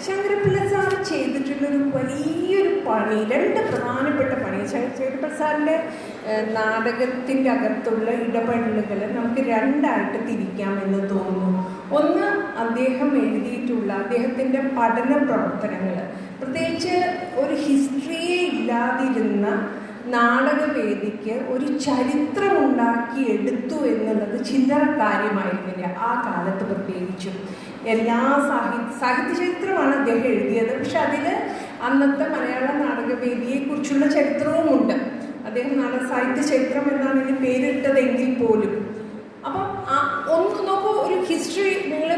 Sankara Pillai sir ചെയ്തിട്ടുള്ളൊരു വലിയൊരു പണി, രണ്ട് പ്രധാനപ്പെട്ട പണി. ശങ്കരപ്പിള്ള സാറിൻ്റെ നാടകത്തിൻ്റെ അകത്തുള്ള ഇടപെടലുകൾ നമുക്ക് രണ്ടായിട്ട് തിരിക്കാമെന്ന് തോന്നുന്നു. ഒന്ന്, അദ്ദേഹം എഴുതിയിട്ടുള്ള അദ്ദേഹത്തിൻ്റെ പഠന പ്രവർത്തനങ്ങൾ, പ്രത്യേകിച്ച് ഒരു ഹിസ്റ്ററിയെ ഇല്ലാതിരുന്ന നാടകവേദിക്ക് ഒരു ചരിത്രമുണ്ടാക്കി എടുത്തു എന്നുള്ളത് ചില്ലറ കാര്യമായിരുന്നില്ല ആ കാലത്ത്. പ്രത്യേകിച്ചും എല്ലാ സാഹിത്യ ചരിത്രമാണ് അദ്ദേഹം എഴുതിയത്. പക്ഷെ അതിൽ അന്നത്തെ മലയാള നാടകവേദിയെക്കുറിച്ചുള്ള ചരിത്രവുമുണ്ട്. അദ്ദേഹം സാഹിത്യ ചരിത്രം എന്നാണ് ഇതിന് പേരിട്ടതെങ്കിൽ പോലും. അപ്പം ഒന്ന് നോക്കൂ, ഒരു ഹിസ്റ്ററി നിങ്ങൾ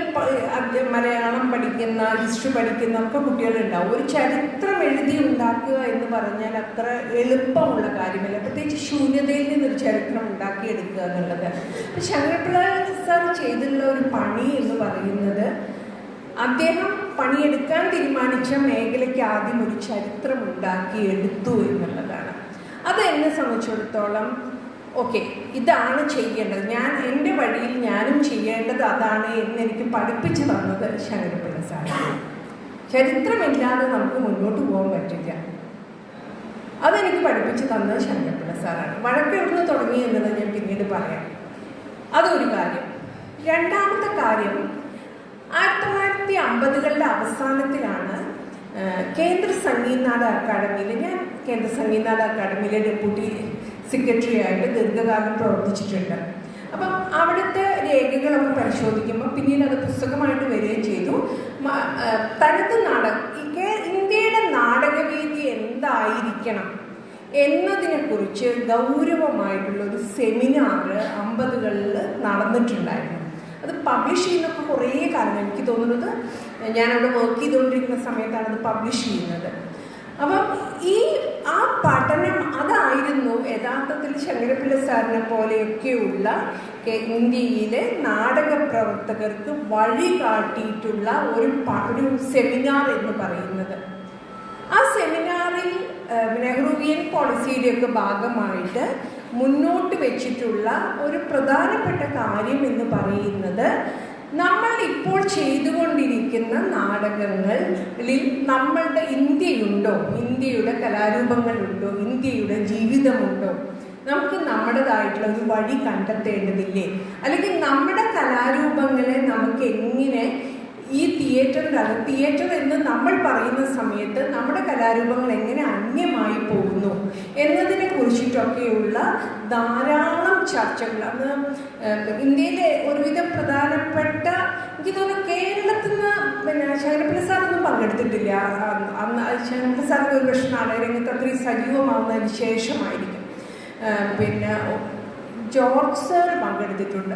മലയാളം പഠിക്കുന്ന ഹിസ്റ്ററി പഠിക്കുന്ന ഒക്കെ കുട്ടികളുണ്ടാവും. ഒരു ചരിത്രം എഴുതി ഉണ്ടാക്കുക എന്ന് പറഞ്ഞാൽ അത്ര എളുപ്പമുള്ള കാര്യമല്ല, പ്രത്യേകിച്ച് ശൂന്യതയിൽ നിന്നൊരു ചരിത്രം ഉണ്ടാക്കിയെടുക്കുക എന്നുള്ളത്. ശങ്കരപ്പിള്ള സാർ ചെയ്തുള്ള ഒരു പണി എന്ന് പറയുന്നത്, അദ്ദേഹം പണിയെടുക്കാൻ തീരുമാനിച്ച മേഖലയ്ക്ക് ആദ്യം ഒരു ചരിത്രം ഉണ്ടാക്കിയെടുത്തു എന്നുള്ളതാണ്. അത് എന്നെ സംബന്ധിച്ചിടത്തോളം ഓക്കെ, ഇതാണ് ചെയ്യേണ്ടത്, ഞാൻ എൻ്റെ വഴിയിൽ ഞാനും ചെയ്യേണ്ടത് അതാണ് എന്നെനിക്ക് പഠിപ്പിച്ചു തന്നത് ശങ്കരപ്പിള്ള സാറാണ്. ചരിത്രമില്ലാതെ നമുക്ക് മുന്നോട്ട് പോകാൻ പറ്റില്ല. അതെനിക്ക് പഠിപ്പിച്ചു തന്നത് ശങ്കരപ്പിള്ള സാറാണ്. വഴക്ക് എവിടുന്ന് തുടങ്ങി എന്നത് ഞാൻ പിന്നീട് പറയാം. അതൊരു കാര്യം. രണ്ടാമത്തെ കാര്യം, 1950കളുടെ അവസാനത്തിലാണ് കേന്ദ്ര സംഗീത നാടക അക്കാദമിയിൽ, ഞാൻ കേന്ദ്ര സംഗീത നാടക അക്കാദമിയിലെ ഡെപ്യൂട്ടി സെക്രട്ടറി ആയിട്ട് ദീർഘകാലം പ്രവർത്തിച്ചിട്ടുണ്ട്. അപ്പം അവിടുത്തെ രേഖകളൊക്കെ പരിശോധിക്കുമ്പോൾ പിന്നീട് അത് പുസ്തകമായിട്ട് വരികയും ചെയ്തു. തനത് ഇന്ത്യയുടെ നാടകവേദി എന്തായിരിക്കണം എന്നതിനെക്കുറിച്ച് ഗൗരവമായിട്ടുള്ളൊരു സെമിനാർ 50കളിൽ നടന്നിട്ടുണ്ടായിരുന്നു. അത് പബ്ലിഷ് ചെയ്യുന്നപ്പോൾ കുറേ കാലം, എനിക്ക് തോന്നുന്നത് ഞാനവിടെ വർക്ക് ചെയ്തുകൊണ്ടിരിക്കുന്ന സമയത്താണ് അത് പബ്ലിഷ് ചെയ്യുന്നത്. അപ്പം ആ പഠനം അതായിരുന്നു യഥാർത്ഥത്തിൽ ശങ്കരപ്പിള്ള സാറിനെ പോലെയൊക്കെയുള്ള ഇന്ത്യയിലെ നാടക പ്രവർത്തകർക്ക് വഴി കാട്ടിയിട്ടുള്ള ഒരു സെമിനാർ എന്ന് പറയുന്നത്. ആ സെമിനാറിൽ നെഹ്റുവിയൻ പോളിസിയുടെയൊക്കെ ഭാഗമായിട്ട് മുന്നോട്ട് വെച്ചിട്ടുള്ള ഒരു പ്രധാനപ്പെട്ട കാര്യം എന്ന് പറയുന്നത്, നമ്മൾ ഇപ്പോൾ ചെയ്തുകൊണ്ടിരിക്കുന്ന നാടകങ്ങളിൽ നമ്മളുടെ ഇന്ത്യയുണ്ടോ, ഇന്ത്യയുടെ കലാരൂപങ്ങളുണ്ടോ, ഇന്ത്യയുടെ ജീവിതമുണ്ടോ, നമുക്ക് നമ്മുടേതായിട്ടുള്ള ഒരു വഴി കണ്ടെത്തേണ്ടതില്ലേ? അല്ലെങ്കിൽ നമ്മുടെ കലാരൂപങ്ങളെ നമുക്ക് എങ്ങനെ ഈ തിയേറ്റർ എന്ന് നമ്മൾ പറയുന്ന സമയത്ത് നമ്മുടെ കലാരൂപങ്ങൾ എങ്ങനെ അന്യമായി പോകുന്നു എന്നതിനെ കുറിച്ചിട്ടൊക്കെയുള്ള ധാരാളം ചർച്ചകൾ അന്ന് ഇന്ത്യയിലെ ഒരുവിധം പ്രധാനപ്പെട്ട, എനിക്ക് തോന്നുന്നു കേരളത്തിൽ നിന്ന് ശങ്കരപ്പിള്ള സാറൊന്നും പങ്കെടുത്തിട്ടില്ല അന്ന്. ശങ്കരപ്പിള്ള സാറിന് ഒരു പക്ഷേ നാടകരംഗത്ത് അത്രയും സജീവമാവുന്നതിന് ശേഷമായിരിക്കും. ജോർജ് സാർ പങ്കെടുത്തിട്ടുണ്ട്.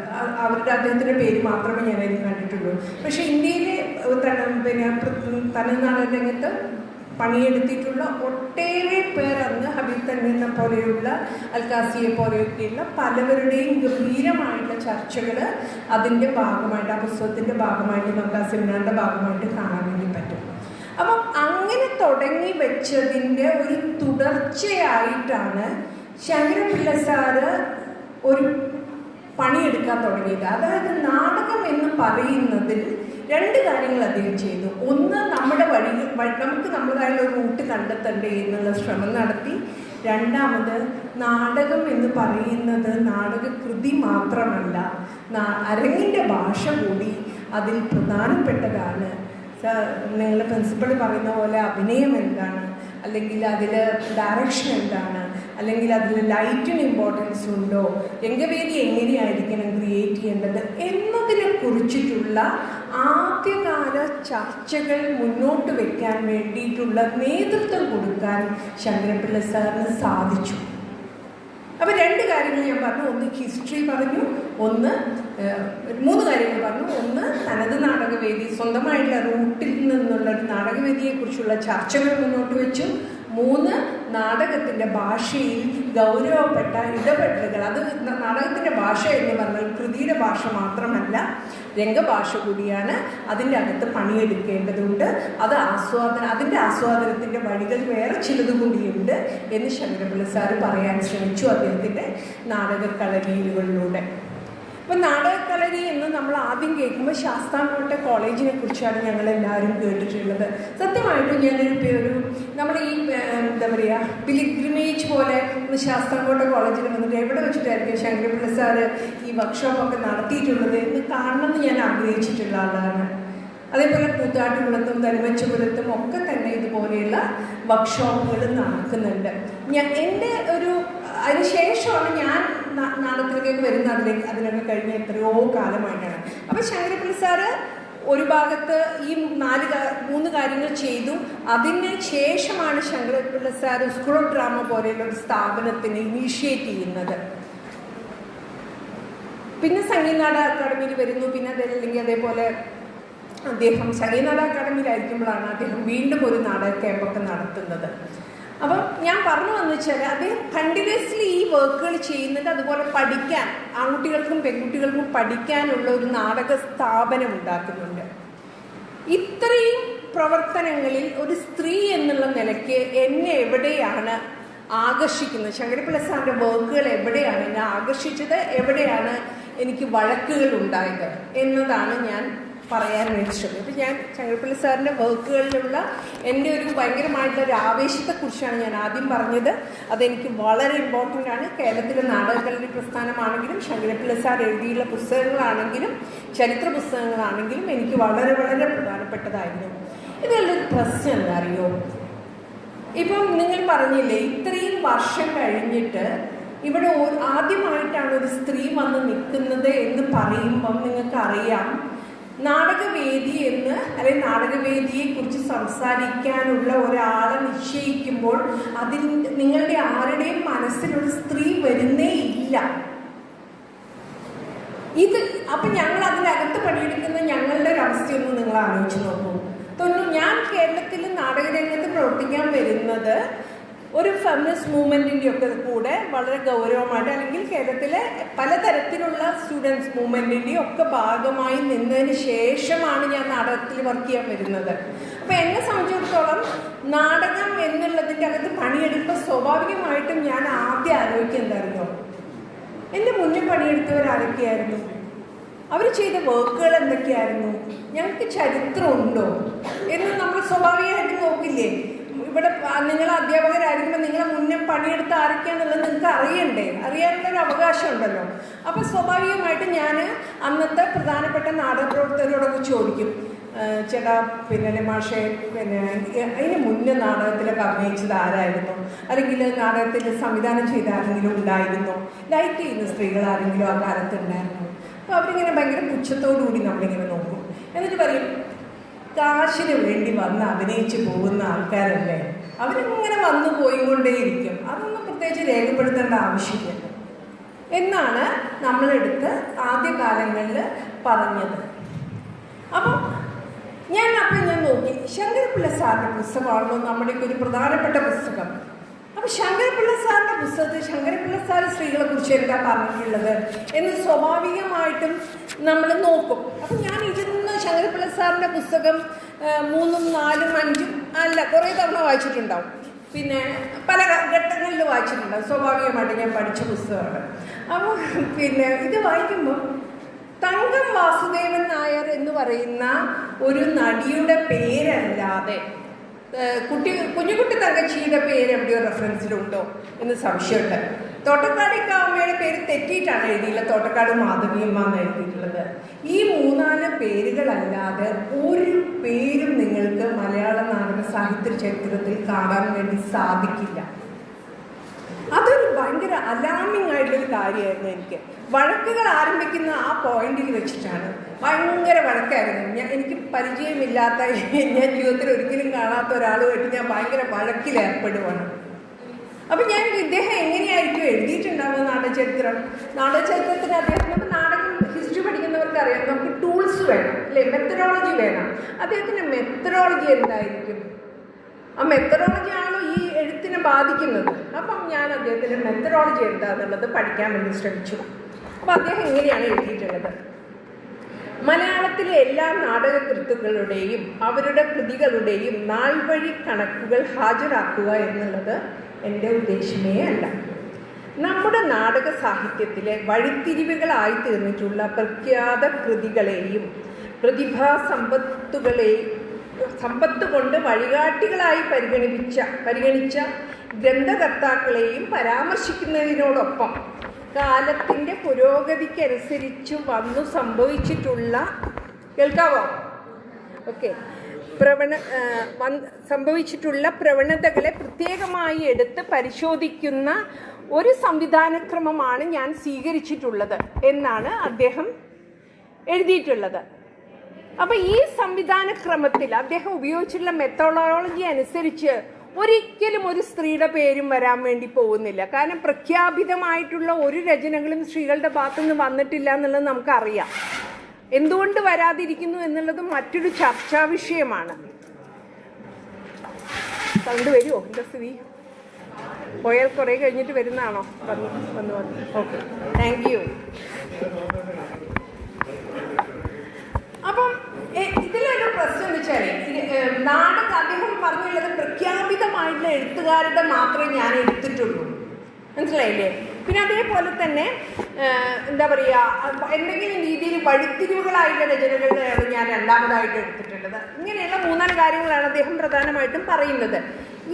അദ്ദേഹത്തിൻ്റെ പേര് മാത്രമേ ഞാനതിൽ കണ്ടിട്ടുള്ളൂ. പക്ഷേ ഇന്ത്യയിലെ തനത് നാടക രംഗത്ത് പണിയെടുത്തിട്ടുള്ള ഒട്ടേറെ പേർ അന്ന് ഹബീബ് തൻവീറിനെ പോലെയുള്ള, അൽക്കാസിയെ പോലെയൊക്കെയുള്ള പലവരുടെയും ഗംഭീരമായിട്ടുള്ള ചർച്ചകൾ അതിൻ്റെ ഭാഗമായിട്ട്, ആ പുസ്തകത്തിൻ്റെ ഭാഗമായിട്ട്, നമുക്ക് ആ സെമിനാറിൻ്റെ ഭാഗമായിട്ട് കാണാൻ വേണ്ടി പറ്റും. അപ്പം അങ്ങനെ തുടങ്ങി വെച്ചതിൻ്റെ ഒരു തുടർച്ചയായിട്ടാണ് ശങ്കരപ്പിള്ള സാറ് ഒരു പണിയെടുക്കാൻ തുടങ്ങിയത്. അതായത് നാടകം എന്ന് പറയുന്നതിൽ രണ്ട് കാര്യങ്ങൾ അദ്ദേഹം ചെയ്തു. ഒന്ന്, നമ്മുടെ നമുക്ക് നമ്മുടേതായുള്ള ഒരു റൂട്ട് കണ്ടെത്തണ്ടേ എന്നുള്ള ശ്രമം നടത്തി. രണ്ടാമത്, നാടകം എന്ന് പറയുന്നത് നാടകകൃതി മാത്രമല്ല, അരങ്ങിൻ്റെ ഭാഷ കൂടി അതിൽ പ്രധാനപ്പെട്ടതാണ്. നിങ്ങൾ പ്രിൻസിപ്പൾ പറയുന്ന പോലെ അഭിനയം എന്താണ്, അല്ലെങ്കിൽ അതിൽ ഡയറക്ഷൻ എന്താണ്, അല്ലെങ്കിൽ അതിൽ ലൈറ്റിന് ഇമ്പോർട്ടൻസ് ഉണ്ടോ, രംഗവേദി എങ്ങനെയായിരിക്കണം ക്രിയേറ്റ് ചെയ്യേണ്ടത് എന്നതിനെ കുറിച്ചിട്ടുള്ള ആദ്യകാല ചർച്ചകൾ മുന്നോട്ട് വയ്ക്കാൻ വേണ്ടിയിട്ടുള്ള നേതൃത്വം കൊടുക്കാൻ ശങ്കരപ്പിള്ള സാറിന് സാധിച്ചു. അപ്പോൾ രണ്ട് കാര്യങ്ങൾ ഞാൻ പറഞ്ഞു. ഒന്ന് ഹിസ്റ്ററി പറഞ്ഞു, മൂന്ന് കാര്യങ്ങൾ പറഞ്ഞു. ഒന്ന്, തനത് നാടകവേദി, സ്വന്തമായിട്ടുള്ള റൂട്ടിൽ നിന്നുള്ള ഒരു നാടകവേദിയെക്കുറിച്ചുള്ള ചർച്ചകൾ മുന്നോട്ട് വെച്ചു. 3, നാടകത്തിൻ്റെ ഭാഷയിൽ ഗൗരവപ്പെട്ട ഇടപെടലുകൾ. അത് നാടകത്തിൻ്റെ ഭാഷ എന്ന് പറഞ്ഞാൽ കൃതിയുടെ ഭാഷ മാത്രമല്ല, രംഗഭാഷ കൂടിയാണ്. അതിൻ്റെ അകത്ത് പണിയെടുക്കേണ്ടതുണ്ട്. അതിൻ്റെ ആസ്വാദനത്തിൻ്റെ വഴികൾ വേറെ ചിലത് കൂടിയുണ്ട് എന്ന് ശങ്കരപ്പിള്ള സാറ് പറയാൻ ശ്രമിച്ചു അദ്ദേഹത്തിൻ്റെ നാടകക്കളരിയിലുകളിലൂടെ. അപ്പം നാടകക്കളരി എന്ന് നമ്മൾ ആദ്യം കേൾക്കുമ്പോൾ ശാസ്താംകോട്ട കോളേജിനെ കുറിച്ചാണ് ഞങ്ങളെല്ലാവരും കേട്ടിട്ടുള്ളത്. ചെയ്തിട്ടുള്ളത്. സത്യമായിട്ടും ഞാനൊരു നമ്മുടെ ഈ എന്താ പറയുക പിലിഗ്രിമേജ് പോലെ ശാസ്താംകോട്ട കോളേജിൽ വന്നിട്ട് എവിടെ വെച്ചിട്ടായിരിക്കും ശങ്കരപിള്ള സാറ് ഈ വർക്ക്ഷോപ്പൊക്കെ നടത്തിയിട്ടുള്ളത് എന്ന് കാണണമെന്ന് ഞാൻ ആഗ്രഹിച്ചിട്ടുള്ള ആളാണ്. അതേപോലെ കൂത്താട്ടുകുളത്തും തനിമച്ചപുരത്തും ഒക്കെ തന്നെ ഇതുപോലെയുള്ള വർക്ക്ഷോപ്പുകൾ നടക്കുന്നുണ്ട്. എൻ്റെ അതിനുശേഷമാണ് ഞാൻ നാടകത്തിലേക്ക് വരുന്നത്. അതിനൊക്കെ കഴിഞ്ഞ എത്രയോ കാലമായിട്ടാണ്. അപ്പോൾ ശങ്കരപിള്ള സാറ് ഒരു ഭാഗത്ത് ഈ 3 കാര്യങ്ങൾ ചെയ്തു. അതിന് ശേഷമാണ് Sankara Pillai sir school of drama പോലെയുള്ള ഒരു സ്ഥാപനത്തിന് ഇനീഷ്യേറ്റ് ചെയ്യുന്നത്. പിന്നെ സംഗീത നാടക അക്കാദമിയിൽ വരുന്നു. പിന്നെ അതല്ലെങ്കിൽ അതേപോലെ അദ്ദേഹം സംഗീത നാടക അക്കാദമിയിലായിരിക്കുമ്പോഴാണ് അദ്ദേഹം വീണ്ടും ഒരു നാടക ക്യാമ്പൊക്കെ നടത്തുന്നത്. അപ്പം ഞാൻ പറഞ്ഞു വന്നു വെച്ചാൽ അദ്ദേഹം കണ്ടിന്യൂസ്ലി ഈ വർക്കുകൾ ചെയ്യുന്നുണ്ട്. അതുപോലെ പഠിക്കാൻ ആൺകുട്ടികൾക്കും പെൺകുട്ടികൾക്കും പഠിക്കാനുള്ള ഒരു നാടക സ്ഥാപനം ഉണ്ടാക്കുന്നുണ്ട്. ഇത്രയും പ്രവർത്തനങ്ങളിൽ ഒരു സ്ത്രീ എന്നുള്ള നിലയ്ക്ക് എന്നെ എവിടെയാണ് ആകർഷിക്കുന്നത്, ശങ്കരപിള്ള സാറിൻ്റെ വർക്കുകൾ എവിടെയാണ് എന്നെ ആകർഷിച്ചത്, എവിടെയാണ് എനിക്ക് വഴക്കുകൾ ഉണ്ടായത് എന്നതാണ് ഞാൻ പറയാൻ വേണ്ടി ശ്രമിക്കും. അപ്പോൾ ഞാൻ ശങ്കരപിള്ള സാറിൻ്റെ വർക്കുകളിലുള്ള എൻ്റെ ഒരു ഭയങ്കരമായിട്ടുള്ളൊരു ആവേശത്തെക്കുറിച്ചാണ് ഞാൻ ആദ്യം പറഞ്ഞത്. അതെനിക്ക് വളരെ ഇമ്പോർട്ടൻ്റ് ആണ്. കേരളത്തിലെ നാടകകലയുടെ പ്രസ്ഥാനമാണെങ്കിലും ശങ്കരപിള്ള സാർ എഴുതിയുള്ള പുസ്തകങ്ങളാണെങ്കിലും ചരിത്ര പുസ്തകങ്ങളാണെങ്കിലും എനിക്ക് വളരെ വളരെ പ്രധാനപ്പെട്ടതായിരുന്നു. ഇതിലുള്ളൊരു പ്രശ്നം എന്താ അറിയോ, ഇപ്പം നിങ്ങൾ പറഞ്ഞില്ലേ ഇത്രയും വർഷം കഴിഞ്ഞിട്ട് ഇവിടെ ആദ്യമായിട്ടാണ് ഒരു സ്ത്രീ വന്ന് നിൽക്കുന്നത് എന്ന് പറയുമ്പം നിങ്ങൾക്കറിയാം, നാടകവേദി എന്ന് അല്ലെങ്കിൽ നാടകവേദിയെക്കുറിച്ച് സംസാരിക്കാനുള്ള ഒരാളെ നിശ്ചയിക്കുമ്പോൾ അതിൽ നിങ്ങളുടെ ആരുടെയും മനസ്സിലൊരു സ്ത്രീ വരുന്നേ ഇല്ല. അപ്പം ഞങ്ങൾ അതിനകത്ത് പണിയെടുക്കുന്ന ഞങ്ങളുടെ ഒരു അവസ്ഥയൊന്നും നിങ്ങൾ ആലോചിച്ച് നോക്കൂ. ഞാൻ കേരളത്തിൽ നാടകരംഗത്ത് പ്രവർത്തിക്കാൻ വരുന്നത് ഒരു ഫെമിനിസ്റ്റ് മൂവ്മെൻറ്റിൻ്റെ ഒക്കെ കൂടെ വളരെ ഗൗരവമായിട്ട്, അല്ലെങ്കിൽ കേരളത്തിലെ പലതരത്തിലുള്ള സ്റ്റുഡൻസ് മൂവ്മെൻറ്റിൻ്റെയും ഒക്കെ ഭാഗമായി നിന്നതിന് ശേഷമാണ് ഞാൻ നാടകത്തിൽ വർക്ക് ചെയ്യാൻ വരുന്നത്. അപ്പോൾ എന്നെ സംബന്ധിച്ചിടത്തോളം നാടകം എന്നുള്ളതിൻ്റെ അകത്ത് പണിയെടുക്കുമ്പോൾ സ്വാഭാവികമായിട്ടും ഞാൻ ആദ്യം ആലോചിക്കുക എന്തായിരുന്നോ, എൻ്റെ മുന്നേ പണിയെടുത്തവരാരൊക്കെയായിരുന്നു, അവർ ചെയ്ത വർക്കുകൾ എന്തൊക്കെയായിരുന്നു, ഞങ്ങൾക്ക് ചരിത്രമുണ്ടോ എന്ന് നമ്മൾ സ്വാഭാവികമായിട്ട് നോക്കില്ലേ. ഇവിടെ നിങ്ങൾ അധ്യാപകരായിരിക്കുമ്പോൾ നിങ്ങളെ മുന്നേ പണിയെടുത്ത് ആരൊക്കെയാണെന്നുള്ളത് നിങ്ങൾക്ക് അറിയാനുള്ളൊരു അവകാശം ഉണ്ടല്ലോ. അപ്പോൾ സ്വാഭാവികമായിട്ട് ഞാൻ അന്നത്തെ പ്രധാനപ്പെട്ട നാടക പ്രവർത്തകരോടൊക്കെ ചോദിക്കും, ചേട്ടാ പിന്നെ മാഷെ അതിന് മുന്നേ നാടകത്തിലൊക്കെ അഭിനയിച്ചത് ആരായിരുന്നു, അല്ലെങ്കിൽ നാടകത്തിൽ സംവിധാനം ചെയ്ത ആരെങ്കിലും ഉണ്ടായിരുന്നോ, ലൈറ്റ് ചെയ്യുന്ന സ്ത്രീകൾ ആരെങ്കിലും ആ കാലത്ത് ഉണ്ടായിരുന്നു. അപ്പോൾ അവരിങ്ങനെ ഭയങ്കര പുച്ഛത്തോടുകൂടി നമ്മളിങ്ങനെ നോക്കും. എന്നിട്ട് പറയും, കാശിന് വേണ്ടി വന്ന് അഭിനയിച്ച് പോകുന്ന ആൾക്കാരല്ലേ, അവരിങ്ങനെ വന്നു പോയിക്കൊണ്ടേയിരിക്കും, അതൊന്നും പ്രത്യേകിച്ച് രേഖപ്പെടുത്തേണ്ട ആവശ്യമില്ല എന്നാണ് നമ്മളെടുത്ത് ആദ്യകാലങ്ങളിൽ പറഞ്ഞത്. അപ്പം ഞാൻ നോക്കി ശങ്കരപിള്ള സാറിൻ്റെ പുസ്തകമാണല്ലോ നമ്മുടെയൊക്കെ ഒരു പ്രധാനപ്പെട്ട പുസ്തകം. അപ്പം ശങ്കരപിള്ള സാറിൻ്റെ പുസ്തകത്തിൽ ശങ്കരപിള്ള സാർ സ്ത്രീകളെ കുറിച്ച് എന്താ പറഞ്ഞിട്ടുള്ളത് എന്ന് സ്വാഭാവികമായിട്ടും നമ്മൾ നോക്കും. അപ്പം ഞാൻ ഇരുന്ന് ശങ്കരപിള്ള സാറിൻ്റെ പുസ്തകം 3, 4, 5 അല്ല കുറേ തവണ വായിച്ചിട്ടുണ്ടാവും. പിന്നെ പല ഘട്ടങ്ങളിൽ വായിച്ചിട്ടുണ്ടാവും. സ്വാഭാവികമായിട്ട് ഞാൻ പഠിച്ച പുസ്തകമാണ്. അപ്പോൾ പിന്നെ ഇത് വായിക്കുമ്പോൾ തങ്കം വാസുദേവൻ നായർ എന്ന് പറയുന്ന ഒരു നടിയുടെ പേരല്ലാതെ കുഞ്ഞുകുട്ടി തങ്കച്ചിയുടെ പേര് എവിടെയോ റെഫറൻസിലുണ്ടോ എന്ന് സംശയമുണ്ട്. തോട്ടക്കാട് കാവ്യയുടെ പേര് തെറ്റിയിട്ടാണ് എഴുതിയില്ല, തോട്ടക്കാട് മാധവിയമ്മ എന്ന് എഴുതിയിട്ടുള്ളത്. ഈ 3-4 പേരുകളല്ലാതെ ഒരു പേരും നിങ്ങൾക്ക് മലയാള നാടക സാഹിത്യ ചരിത്രത്തിൽ കാണാൻ വേണ്ടി സാധിക്കില്ല. അതൊരു ഭയങ്കര അലാമിങ് ആയിട്ടുള്ളൊരു കാര്യമായിരുന്നു എനിക്ക്. വഴക്കുകൾ ആരംഭിക്കുന്ന ആ പോയിന്റിൽ വെച്ചിട്ടാണ്. ഭയങ്കര വഴക്കായിരുന്നു. എനിക്ക് പരിചയമില്ലാത്ത, ഞാൻ ജീവിതത്തിൽ ഒരിക്കലും കാണാത്ത ഒരാളുമായിട്ട് ഞാൻ ഭയങ്കര വഴക്കിലേർപ്പെടുവാണ്. അപ്പം ഞാൻ ഇദ്ദേഹം എങ്ങനെയായിരിക്കും എഴുതിയിട്ടുണ്ടാവുക നാടകചരിത്രത്തിന് അദ്ദേഹത്തിന് നാടകം ഹിസ്റ്ററി പഠിക്കുന്നവർക്ക് അറിയാം, നമുക്ക് ടൂൾസ് വേണം അല്ലേ, മെത്തഡോളജി വേണം. അദ്ദേഹത്തിൻ്റെ മെത്തഡോളജി എന്തായിരിക്കും, ആ മെത്തഡോളജി ആണല്ലോ ഈ എഴുത്തിനെ ബാധിക്കുന്നത്. അപ്പം ഞാൻ അദ്ദേഹത്തിൻ്റെ മെത്തഡോളജി എന്താണെന്നുള്ളത് പഠിക്കാൻ വേണ്ടി ശ്രമിച്ചു. അപ്പോൾ അദ്ദേഹം എങ്ങനെയാണ് എഴുതിയിട്ടുള്ളത്, മലയാളത്തിലെ എല്ലാ നാടകകൃത്തുക്കളുടെയും അവരുടെ കൃതികളുടെയും നാൾവഴി കണക്കുകൾ ഹാജരാക്കുക എന്നുള്ളത് എൻ്റെ ഉദ്ദേശമേ അല്ല. നമ്മുടെ നാടക സാഹിത്യത്തിലെ വഴിത്തിരിവുകളായി തീർന്നിട്ടുള്ള പ്രഖ്യാത കൃതികളെയും പ്രതിഭാസമ്പത്തുകളെയും സമ്പത്ത് കൊണ്ട് വഴികാട്ടികളായി പരിഗണിച്ച ഗ്രന്ഥകർത്താക്കളെയും പരാമർശിക്കുന്നതിനോടൊപ്പം കാലത്തിൻ്റെ പുരോഗതിക്കനുസരിച്ച് സംഭവിച്ചിട്ടുള്ള കേൾക്കാവോ? ഓക്കെ. സംഭവിച്ചിട്ടുള്ള പ്രവണതകളെ പ്രത്യേകമായി എടുത്ത് പരിശോധിക്കുന്ന ഒരു സംവിധാനക്രമമാണ് ഞാൻ സ്വീകരിച്ചിട്ടുള്ളത് എന്നാണ് അദ്ദേഹം എഴുതിയിട്ടുള്ളത്. അപ്പോൾ ഈ സംവിധാനക്രമത്തിൽ അദ്ദേഹം ഉപയോഗിച്ചിട്ടുള്ള മെത്തോഡോളജി അനുസരിച്ച് ഒരിക്കലും ഒരു സ്ത്രീയുടെ പേരും വരാൻ വേണ്ടി പോകുന്നില്ല. കാരണം പ്രഖ്യാപിതമായിട്ടുള്ള ഒരു രചനകളും സ്ത്രീകളുടെ ഭാഗത്തുനിന്ന് വന്നിട്ടില്ല എന്നുള്ളത് നമുക്കറിയാം. എന്തുകൊണ്ട് വരാതിരിക്കുന്നു എന്നുള്ളത് മറ്റൊരു ചർച്ചാ വിഷയമാണ്. സൗണ്ട് വരുമോ? എന്താ സ്ഥിതി? പോയാൽ കുറേ കഴിഞ്ഞിട്ട് വരുന്നതാണോ? വന്നു ഓക്കെ, താങ്ക് യു. അപ്പം ഇതിലൊരു പ്രശ്നം എന്ന് വെച്ചാൽ നാടകം അദ്ദേഹം പറഞ്ഞുള്ളത് പ്രഖ്യാപിതമായിട്ടുള്ള എഴുത്തുകാരുടെ മാത്രമേ ഞാൻ എടുത്തിട്ടുള്ളൂ, മനസ്സിലായില്ലേ? പിന്നെ അതേപോലെ തന്നെ എന്താ പറയുക, എന്തെങ്കിലും രീതിയിൽ വഴിത്തിരിവുകളായിട്ടുള്ള രചനകളാണ് ഞാൻ രണ്ടാമതായിട്ട് എടുത്തിട്ടുള്ളത്. ഇങ്ങനെയുള്ള 3-4 കാര്യങ്ങളാണ് അദ്ദേഹം പ്രധാനമായിട്ടും പറയുന്നത്.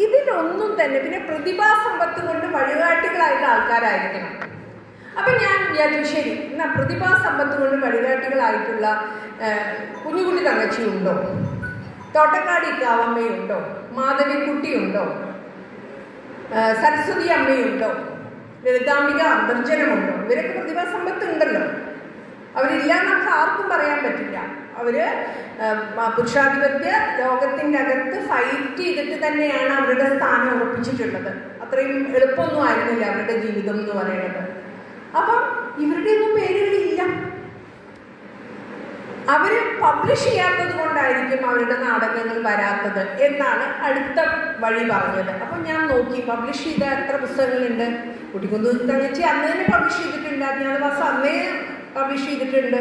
ഇതിലൊന്നും തന്നെ പിന്നെ പ്രതിഭാസമ്പത്ത് കൊണ്ട് വഴികാട്ടികളായിട്ടുള്ള ആൾക്കാരായിരിക്കണം. അപ്പം ഞാൻ വിചാരിച്ചു ശരി, എന്നാൽ പ്രതിഭാസമ്പത്ത് കൊണ്ട് വഴികാട്ടികളായിട്ടുള്ള കുഞ്ഞുകുട്ടി തങ്കച്ചിയുണ്ടോ, തോട്ടക്കാട് ഇക്കാവമ്മയുണ്ടോ, മാധവിക്കുട്ടിയുണ്ടോ, സരസ്വതി അമ്മയുണ്ടോ, ലളിതാംബിക അന്തർജനമുണ്ടോ? ഇവരൊക്കെ പ്രതിഭാസമ്പത്ത് ഉണ്ടല്ലോ. അവരില്ല നമുക്ക് ആർക്കും പറയാൻ പറ്റില്ല. അവര് പുരുഷാധിപത്യ ലോകത്തിൻ്റെ അകത്ത് ഫൈറ്റ് ചെയ്തിട്ട് തന്നെയാണ് അവരുടെ സ്ഥാനം ഉറപ്പിച്ചിട്ടുള്ളത്. അത്രയും എളുപ്പമൊന്നും ആയിരുന്നില്ല അവരുടെ ജീവിതം എന്ന് പറയുന്നത്. അപ്പം ഇവരുടെ ഒന്നും പേരുകളില്ല. അവർ പബ്ലിഷ് ചെയ്യാത്തത് കൊണ്ടായിരിക്കും അവരുടെ നാടകങ്ങൾ വരാത്തത് എന്നാണ് അടുത്ത വഴി പറഞ്ഞത്. അപ്പം ഞാൻ നോക്കി പബ്ലിഷ് ചെയ്ത എത്ര പുസ്തകങ്ങളുണ്ട്. കുട്ടിക്കുന്ന് തങ്കച്ചി അന്ന് തന്നെ പബ്ലിഷ് ചെയ്തിട്ടുണ്ട്, അജ്ഞാതവാസം അന്നേ പബ്ലിഷ് ചെയ്തിട്ടുണ്ട്.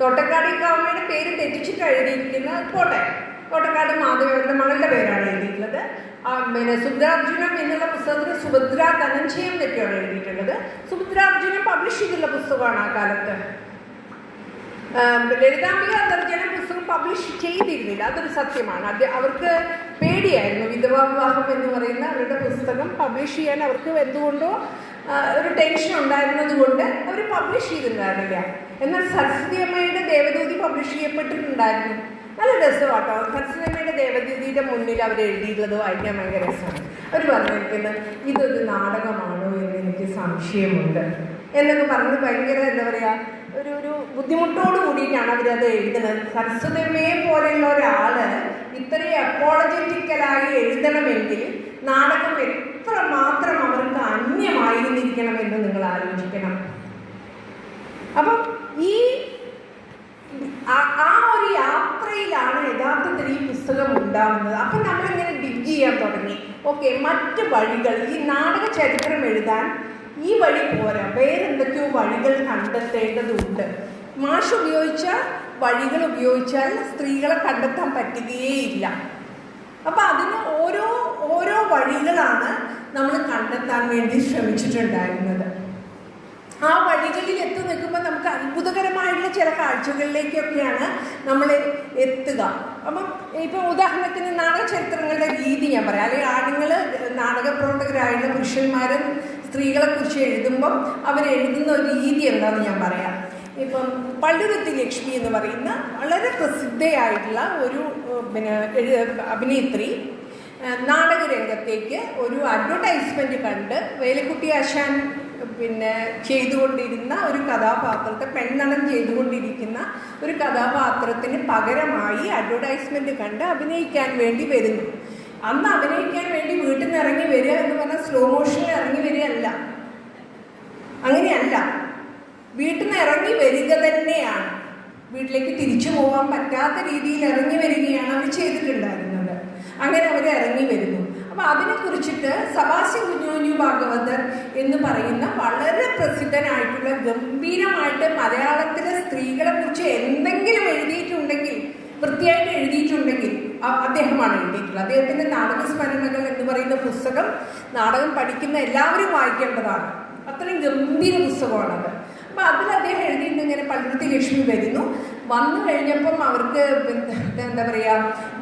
തോട്ടക്കാട് ഇക്കാവമ്മയുടെ പേര് തെറ്റിച്ചിട്ട് എഴുതിയിരിക്കുന്നത് കോട്ടക്കാട് മാധവരുടെ മകളുടെ പേരാണ് എഴുതിയിട്ടുള്ളത്. പിന്നെ സുഭദ്രാർജുനം എന്നുള്ള പുസ്തകത്തിന് സുഭദ്ര ധനഞ്ജയം എന്നൊക്കെയാണ് എഴുതിയിട്ടുള്ളത്. സുഭദ്രാർജുനം പബ്ലിഷ് ചെയ്തിട്ടുള്ള പുസ്തകമാണ് ആ കാലത്ത്. ലളിതാംബിക അന്തർജനം പുസ്തകം പബ്ലിഷ് ചെയ്തിരുന്നില്ല, അതൊരു സത്യമാണ്. അവർക്ക് പേടിയായിരുന്നു. വിധവാ വിവാഹം എന്ന് പറയുന്ന അവരുടെ പുസ്തകം പബ്ലിഷ് ചെയ്യാൻ അവർക്ക് എന്തുകൊണ്ടോ ഒരു ടെൻഷൻ ഉണ്ടായിരുന്നത് കൊണ്ട് അവർ പബ്ലിഷ് ചെയ്തിട്ടുണ്ടായിരുന്നില്ല. എന്നാൽ സരസ്വതി അമ്മയുടെ ദേവദൂതി പബ്ലിഷ് ചെയ്യപ്പെട്ടിട്ടുണ്ടായിരുന്നു. നല്ല രസമാട്ടോ. സരസ്വതി അമ്മയുടെ ദേവദൂതിയുടെ മുന്നിൽ അവർ എഴുതിയിട്ടുള്ളത് വായിക്കാൻ ഭയങ്കര രസമാണ്. അവർ പറഞ്ഞിരിക്കുന്നത് ഇതൊരു നാടകമാണോ എന്ന് എനിക്ക് സംശയമുണ്ട് എന്നൊക്കെ പറഞ്ഞത് ഭയങ്കര എന്താ പറയുക, ഒരു ബുദ്ധിമുട്ടോട് കൂടിയിട്ടാണ് അവരത് എഴുതുന്നത്. സരസ്വതിയമ്മയെ പോലെയുള്ള ഒരാൾ ഇത്രയും അപ്പോളജറ്റിക്കലായി എഴുതണമെങ്കിൽ നാടകം എത്ര മാത്രം അവർക്ക് അന്യമായിരുന്നിരിക്കണമെന്ന് നിങ്ങൾ ആലോചിക്കണം. അപ്പം ഈ ആ ഒരു യാത്രയിലാണ് യഥാർത്ഥത്തിൽ ഈ പുസ്തകം ഉണ്ടാകുന്നത്. അപ്പം നമ്മളിങ്ങനെ ഡിഗ് ചെയ്യാൻ തുടങ്ങി. ഓക്കെ, മറ്റ് വഴികൾ, ഈ നാടക ചരിത്രം എഴുതാൻ ഈ വഴി പോരാ, വേറെന്തൊക്കെയോ വഴികൾ കണ്ടെത്തേണ്ടതുണ്ട്. മാഷ് ഉപയോഗിച്ച വഴികൾ ഉപയോഗിച്ചാൽ സ്ത്രീകളെ കണ്ടെത്താൻ പറ്റുകയേയില്ല. അപ്പം അതിന് ഓരോ വഴികളാണ് നമ്മൾ കണ്ടെത്താൻ വേണ്ടി ശ്രമിച്ചിട്ടുണ്ടായിരുന്നത്. ആ വഴികളിൽ എത്തി നിൽക്കുമ്പോൾ നമുക്ക് അത്ഭുതകരമായിട്ടുള്ള ചില കാഴ്ചകളിലേക്കൊക്കെയാണ് നമ്മൾ എത്തുക. അപ്പം ഇപ്പം ഉദാഹരണത്തിന് നാടക ചരിത്രങ്ങളുടെ രീതി ഞാൻ പറയാം. അല്ലെങ്കിൽ ആണുങ്ങൾ നാടകപ്രവർത്തകരായുള്ള പുരുഷന്മാരും സ്ത്രീകളെക്കുറിച്ച് എഴുതുമ്പം അവരെഴുതുന്ന ഒരു രീതി എന്താണെന്ന് ഞാൻ പറയാം. ഇപ്പം പള്ളുരുത്തി ലക്ഷ്മി എന്ന് പറയുന്ന വളരെ പ്രസിദ്ധയായിട്ടുള്ള ഒരു അഭിനേത്രി നാടകരംഗത്തേക്ക് ഒരു അഡ്വർടൈസ്മെൻറ്റ് കണ്ട് വേലക്കുട്ടി ആശാൻ ചെയ്തുകൊണ്ടിരുന്ന ഒരു കഥാപാത്രത്തെ, പെണ്ണടൻ ചെയ്തുകൊണ്ടിരിക്കുന്ന ഒരു കഥാപാത്രത്തിന് പകരമായി അഡ്വർടൈസ്മെൻറ്റ് കണ്ട് അഭിനയിക്കാൻ വേണ്ടി വരുന്നു. അന്ന് അഭിനയിക്കാൻ വേണ്ടി വീട്ടിൽ നിന്ന് ഇറങ്ങി വരിക എന്ന് പറഞ്ഞാൽ സ്ലോ മോഷനിൽ ഇറങ്ങി വരികയല്ല, അങ്ങനെയല്ല. വീട്ടിൽ നിന്ന് ഇറങ്ങി വരിക തന്നെയാണ്. വീട്ടിലേക്ക് തിരിച്ചു പോകാൻ പറ്റാത്ത രീതിയിൽ ഇറങ്ങി വരികയാണ് അവർ ചെയ്തിട്ടുണ്ടായിരുന്നത്. അങ്ങനെ അവർ ഇറങ്ങി വരുന്നു. അപ്പം അതിനെക്കുറിച്ചിട്ട് സബാസ്റ്റ്യൻ കുഞ്ഞുഞ്ഞു ഭാഗവതർ എന്ന് പറയുന്ന വളരെ പ്രസിദ്ധനായിട്ടുള്ള ഗംഭീരമായിട്ട് മലയാളത്തിലെ സ്ത്രീകളെ കുറിച്ച് എന്തെങ്കിലും എഴുതിയിട്ടുണ്ടെങ്കിൽ, വൃത്തിയായിട്ട് എഴുതിയിട്ടുണ്ടെങ്കിൽ അദ്ദേഹമാണ് എഴുതിയിട്ടുള്ളത്. അദ്ദേഹത്തിൻ്റെ നാടകസ്മരണകൾ എന്ന് പറയുന്ന പുസ്തകം നാടകം പഠിക്കുന്ന എല്ലാവരും വായിക്കേണ്ടതാണ്. അത്രയും ഗംഭീര പുസ്തകമാണത്. അപ്പം അതിൽ അദ്ദേഹം എഴുതിയിട്ട് ഇങ്ങനെ പള്ളുരുത്തി ലക്ഷ്മി വരുന്നു. വന്നു കഴിഞ്ഞപ്പം അവർക്ക് എന്താ പറയുക,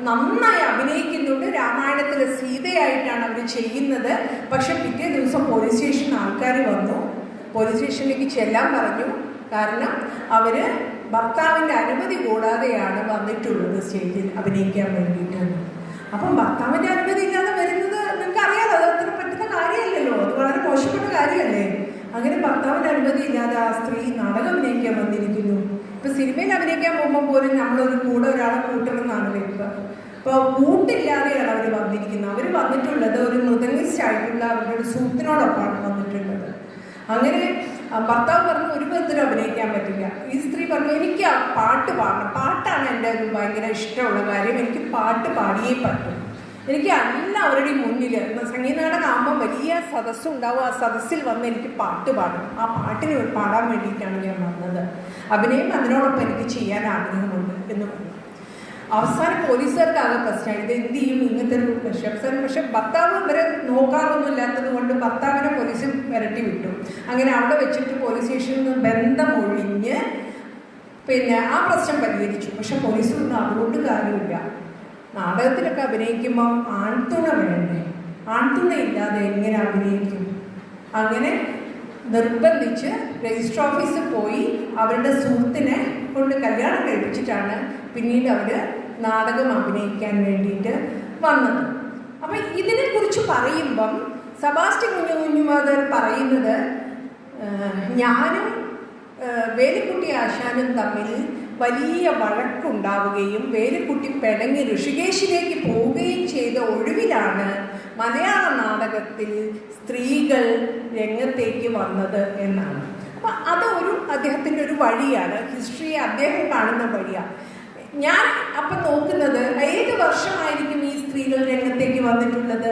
നന്നായി അഭിനയിക്കുന്നുണ്ട്. രാമായണത്തിലെ സീതയായിട്ടാണ് അവർ ചെയ്യുന്നത്. പക്ഷെ പിറ്റേ ദിവസം പോലീസ് സ്റ്റേഷനിൽ ആൾക്കാർ വന്നു, പോലീസ് സ്റ്റേഷനിലേക്ക് ചെല്ലാൻ പറഞ്ഞു. കാരണം അവർ ഭർത്താവിൻ്റെ അനുമതി കൂടാതെയാണ് വന്നിട്ടുള്ളത് സ്റ്റേജിൽ അഭിനയിക്കാൻ വേണ്ടിയിട്ട്. അപ്പം ഭർത്താവിൻ്റെ അനുമതി ഇല്ലാതെ വരുന്നത് നിങ്ങൾക്ക് അറിയാലോ, അത് അത്ര പറ്റുന്ന കാര്യമല്ലല്ലോ, അത് വളരെ മോശപ്പെട്ട കാര്യമല്ലേ. അങ്ങനെ ഭർത്താവിൻ്റെ അനുമതി ഇല്ലാതെ ആ സ്ത്രീ നാടകം അഭിനയിക്കാൻ വന്നിരിക്കുന്നു. ഇപ്പം സിനിമയിൽ അഭിനയിക്കാൻ പോകുമ്പോൾ പോലും നമ്മളൊരു കൂടെ ഒരാളെ കൂട്ടണമെന്നാണല്ലോ ഇപ്പം. അപ്പോൾ കൂട്ടില്ലാതെയാണ് അവർ വന്നിരിക്കുന്നത്. അവർ വന്നിട്ടുള്ളത് ഒരു മൃദംഗിസ്റ്റ് ആയിട്ടുള്ള അവരുടെ ഒരു സുഹൃത്തിനോടൊപ്പമാണ് വന്നിട്ടുള്ളത്. അങ്ങനെ ഭർത്താവ് പറഞ്ഞു ഒരു വിധത്തിലും അഭിനയിക്കാൻ പറ്റില്ല. ഈ സ്ത്രീ പറഞ്ഞു എനിക്ക് ആ പാട്ട് പാടണം, പാട്ടാണ് എൻ്റെ ഒരു ഭയങ്കര ഇഷ്ടമുള്ള കാര്യം, എനിക്ക് പാട്ട് പാടിയേ പറ്റും. എനിക്ക് എല്ലാവരുടെയും മുന്നിൽ സംഗീത നാടകമാകുമ്പോൾ വലിയ സദസ്സുണ്ടാവും, ആ സദസ്സിൽ വന്ന് എനിക്ക് പാട്ട് പാടണം, ആ പാട്ടിന് പാടാൻ വേണ്ടിയിട്ടാണ് ഞാൻ വന്നത്, അഭിനയം അതിനോടൊപ്പം എനിക്ക് ചെയ്യാൻ ആഗ്രഹമുണ്ട് എന്ന് പറഞ്ഞു. അവസാനം പോലീസുകാർക്കാകെ പ്രശ്നമായി, ഇത് എന്ത് ചെയ്യും ഇങ്ങനത്തെ ഒരു പ്രശ്നം. പക്ഷെ ഭർത്താവ് ഇവരെ നോക്കാറൊന്നും ഇല്ലാത്തത് കൊണ്ട് ഭർത്താവിനെ പോലീസ് വിരട്ടി വിട്ടു. അങ്ങനെ അവിടെ വെച്ചിട്ട് പോലീസ് സ്റ്റേഷനിൽ നിന്ന് ബന്ധമൊഴിഞ്ഞ് പിന്നെ ആ പ്രശ്നം പരിഹരിച്ചു. പക്ഷെ പോലീസ് ഒന്നും അതുകൊണ്ട് കാര്യമില്ല. നാടകത്തിലൊക്കെ അഭിനയിക്കുമ്പോൾ ആൺതുണ വേണ്ടേ, ആൺതുണ ഇല്ലാതെ എങ്ങനെ അഭിനയിക്കും? അങ്ങനെ നിർബന്ധിച്ച് രജിസ്റ്റർ ഓഫീസിൽ പോയി അവരുടെ സുഹൃത്തിനെ കൊണ്ട് കല്യാണം കഴിപ്പിച്ചിട്ടാണ് പിന്നീട് അവർ നാടകം അഭിനയിക്കാൻ വേണ്ടിയിട്ട് വന്നത്. അപ്പം ഇതിനെക്കുറിച്ച് പറയുമ്പം സെബാസ്റ്റ്യൻ കുഞ്ഞുമാധവൻ പറയുന്നത് ഞാനും വേലിക്കുട്ടി ആശാനും തമ്മിൽ വലിയ വഴക്കുണ്ടാവുകയും വേലിക്കുട്ടി പിണങ്ങി ഋഷികേശിലേക്ക് പോവുകയും ചെയ്ത ഒഴിവിലാണ് മലയാള നാടകത്തിൽ സ്ത്രീകൾ രംഗത്തേക്ക് വന്നത് എന്നാണ്. അപ്പം അതൊരു അദ്ദേഹത്തിൻ്റെ ഒരു വഴിയാണ്, ഹിസ്റ്ററിയെ അദ്ദേഹം കാണുന്ന വഴിയാണ്. ഞാൻ അപ്പം നോക്കുന്നത് ഏത് വർഷമായിരിക്കും ഈ സ്ത്രീകൾ രംഗത്തേക്ക് വന്നിട്ടുള്ളത്?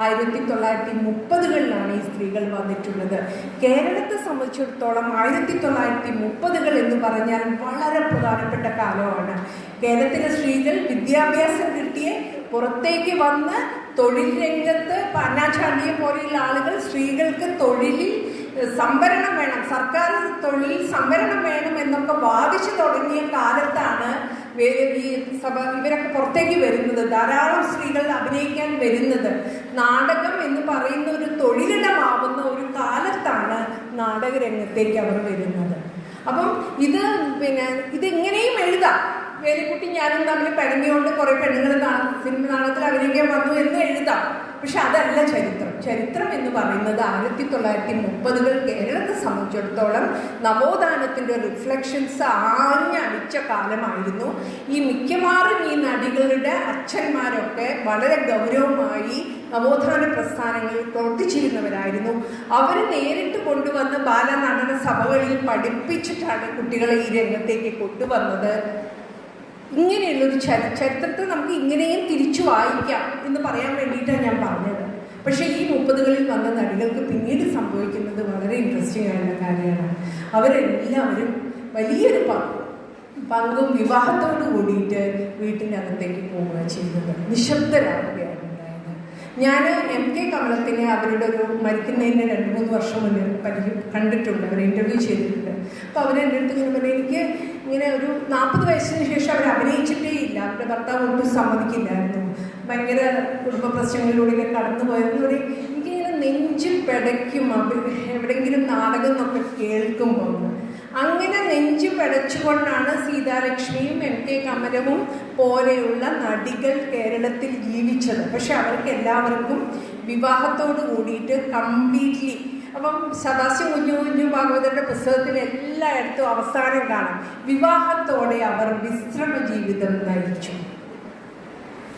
1930കളിലാണ് ഈ സ്ത്രീകൾ വന്നിട്ടുള്ളത്. കേരളത്തെ സംബന്ധിച്ചിടത്തോളം 1930കൾ എന്ന് പറഞ്ഞാൽ വളരെ പ്രധാനപ്പെട്ട കാലമാണ്. കേരളത്തിലെ സ്ത്രീകൾ വിദ്യാഭ്യാസം കിട്ടിയ പുറത്തേക്ക് വന്ന് തൊഴിൽ രംഗത്ത് അന്നാചാണ്ടിയെ പോലെയുള്ള ആളുകൾ സ്ത്രീകൾക്ക് തൊഴിലിൽ സംവരണം വേണം, സർക്കാർ തൊഴിൽ സംവരണം വേണം എന്നൊക്കെ വാദിച്ചു തുടങ്ങിയ കാലത്താണ് ഈ ഇവരൊക്കെ പുറത്തേക്ക് വരുന്നത്. ധാരാളം സ്ത്രീകൾ അഭിനയിക്കാൻ വരുന്നത്. നാടകം എന്ന് പറയുന്ന ഒരു തൊഴിലിടമാവുന്ന ഒരു കാലത്താണ് നാടകരംഗത്തേക്ക് അവർ വരുന്നത്. അപ്പം ഇതെങ്ങനെയും എഴുതാം. വേലിക്കുട്ടി ഞാനും തമ്മിൽ പിണങ്ങിയോണ്ട് കുറെ പെണ്ണുങ്ങൾ സിനിമ നാടകത്തിൽ അഭിനയിക്കാൻ വന്നു എന്ന് എഴുതാം. പക്ഷെ അതല്ല ചരിത്രം. ചരിത്രം എന്ന് പറയുന്നത് 1930കൾ കേരളത്തെ സംബന്ധിച്ചിടത്തോളം നവോത്ഥാനത്തിൻ്റെ റിഫ്ലക്ഷൻസ് ആഞ്ഞടിച്ച കാലമായിരുന്നു. ഈ മിക്കവാറും ഈ നടികളുടെ അച്ഛന്മാരൊക്കെ വളരെ ഗൗരവമായി നവോത്ഥാന പ്രസ്ഥാനങ്ങളിൽ പ്രവർത്തിച്ചിരുന്നവരായിരുന്നു. അവർ നേരിട്ട് കൊണ്ടുവന്ന് ബാലനടന സഭകളിൽ പഠിപ്പിച്ചിട്ടാണ് കുട്ടികളെ ഈ രംഗത്തേക്ക് കൊണ്ടുവന്നത്. ഇങ്ങനെയുള്ളൊരു ചരിത്രത്തെ നമുക്ക് ഇങ്ങനെയും തിരിച്ചു വായിക്കാം എന്ന് പറയാൻ വേണ്ടിയിട്ടാണ് ഞാൻ പറഞ്ഞത്. പക്ഷേ ഈ 30കളിൽ വന്ന നടികൾക്ക് പിന്നീട് സംഭവിക്കുന്നത് വളരെ ഇൻട്രസ്റ്റിംഗ് ആയിട്ടുള്ള കാര്യമാണ്. അവരെല്ലാവരും വലിയൊരു പങ്കും വിവാഹത്തോട് കൂടിയിട്ട് വീട്ടിൻ്റെ അകത്തേക്ക് പോവുക ചെയ്യുന്നത്, നിശബ്ദരാകുകയാണ് ഉണ്ടായത്. ഞാൻ MK കമലത്തിനെ അവരുടെ ഒരു മരിക്കുന്നതിന് 2-3 വർഷം മുന്നേ കണ്ടിട്ടുണ്ട്, അവരെ ഇൻ്റർവ്യൂ ചെയ്തിട്ടുണ്ട്. അപ്പോൾ അവരെൻ്റെ അടുത്ത് ഇങ്ങനെ പറഞ്ഞാൽ എനിക്ക് ഇങ്ങനെ ഒരു 40 വയസ്സിന് ശേഷം അവർ അഭിനയിച്ചിട്ടേ ഇല്ല, അവരുടെ ഭർത്താവ് ഒട്ടും സമ്മതിക്കില്ലായിരുന്നു, ഭയങ്കര കുടുംബ പ്രശ്നങ്ങളിലൂടെയൊക്കെ കടന്നു പോയതിലൂടെ എനിക്കിങ്ങനെ നെഞ്ച് പിടയ്ക്കും എവിടെയെങ്കിലും നാടകം എന്നൊക്കെ കേൾക്കുമ്പോൾ. അങ്ങനെ നെഞ്ചു പിടച്ചുകൊണ്ടാണ് സീതാലക്ഷ്മിയും MK കമലവും പോലെയുള്ള നടികൾ കേരളത്തിൽ ജീവിച്ചത്. പക്ഷെ അവർക്ക് എല്ലാവർക്കും വിവാഹത്തോട് കൂടിയിട്ട് കംപ്ലീറ്റ്ലി. അപ്പം സെബാസ്റ്റ്യൻ കുഞ്ഞു ഭാഗവതരുടെ പുസ്തകത്തിൽ എല്ലായിടത്തും അവസാനം കാണാം, വിവാഹത്തോടെ അവർ വിശ്രമ ജീവിതം നയിച്ചു.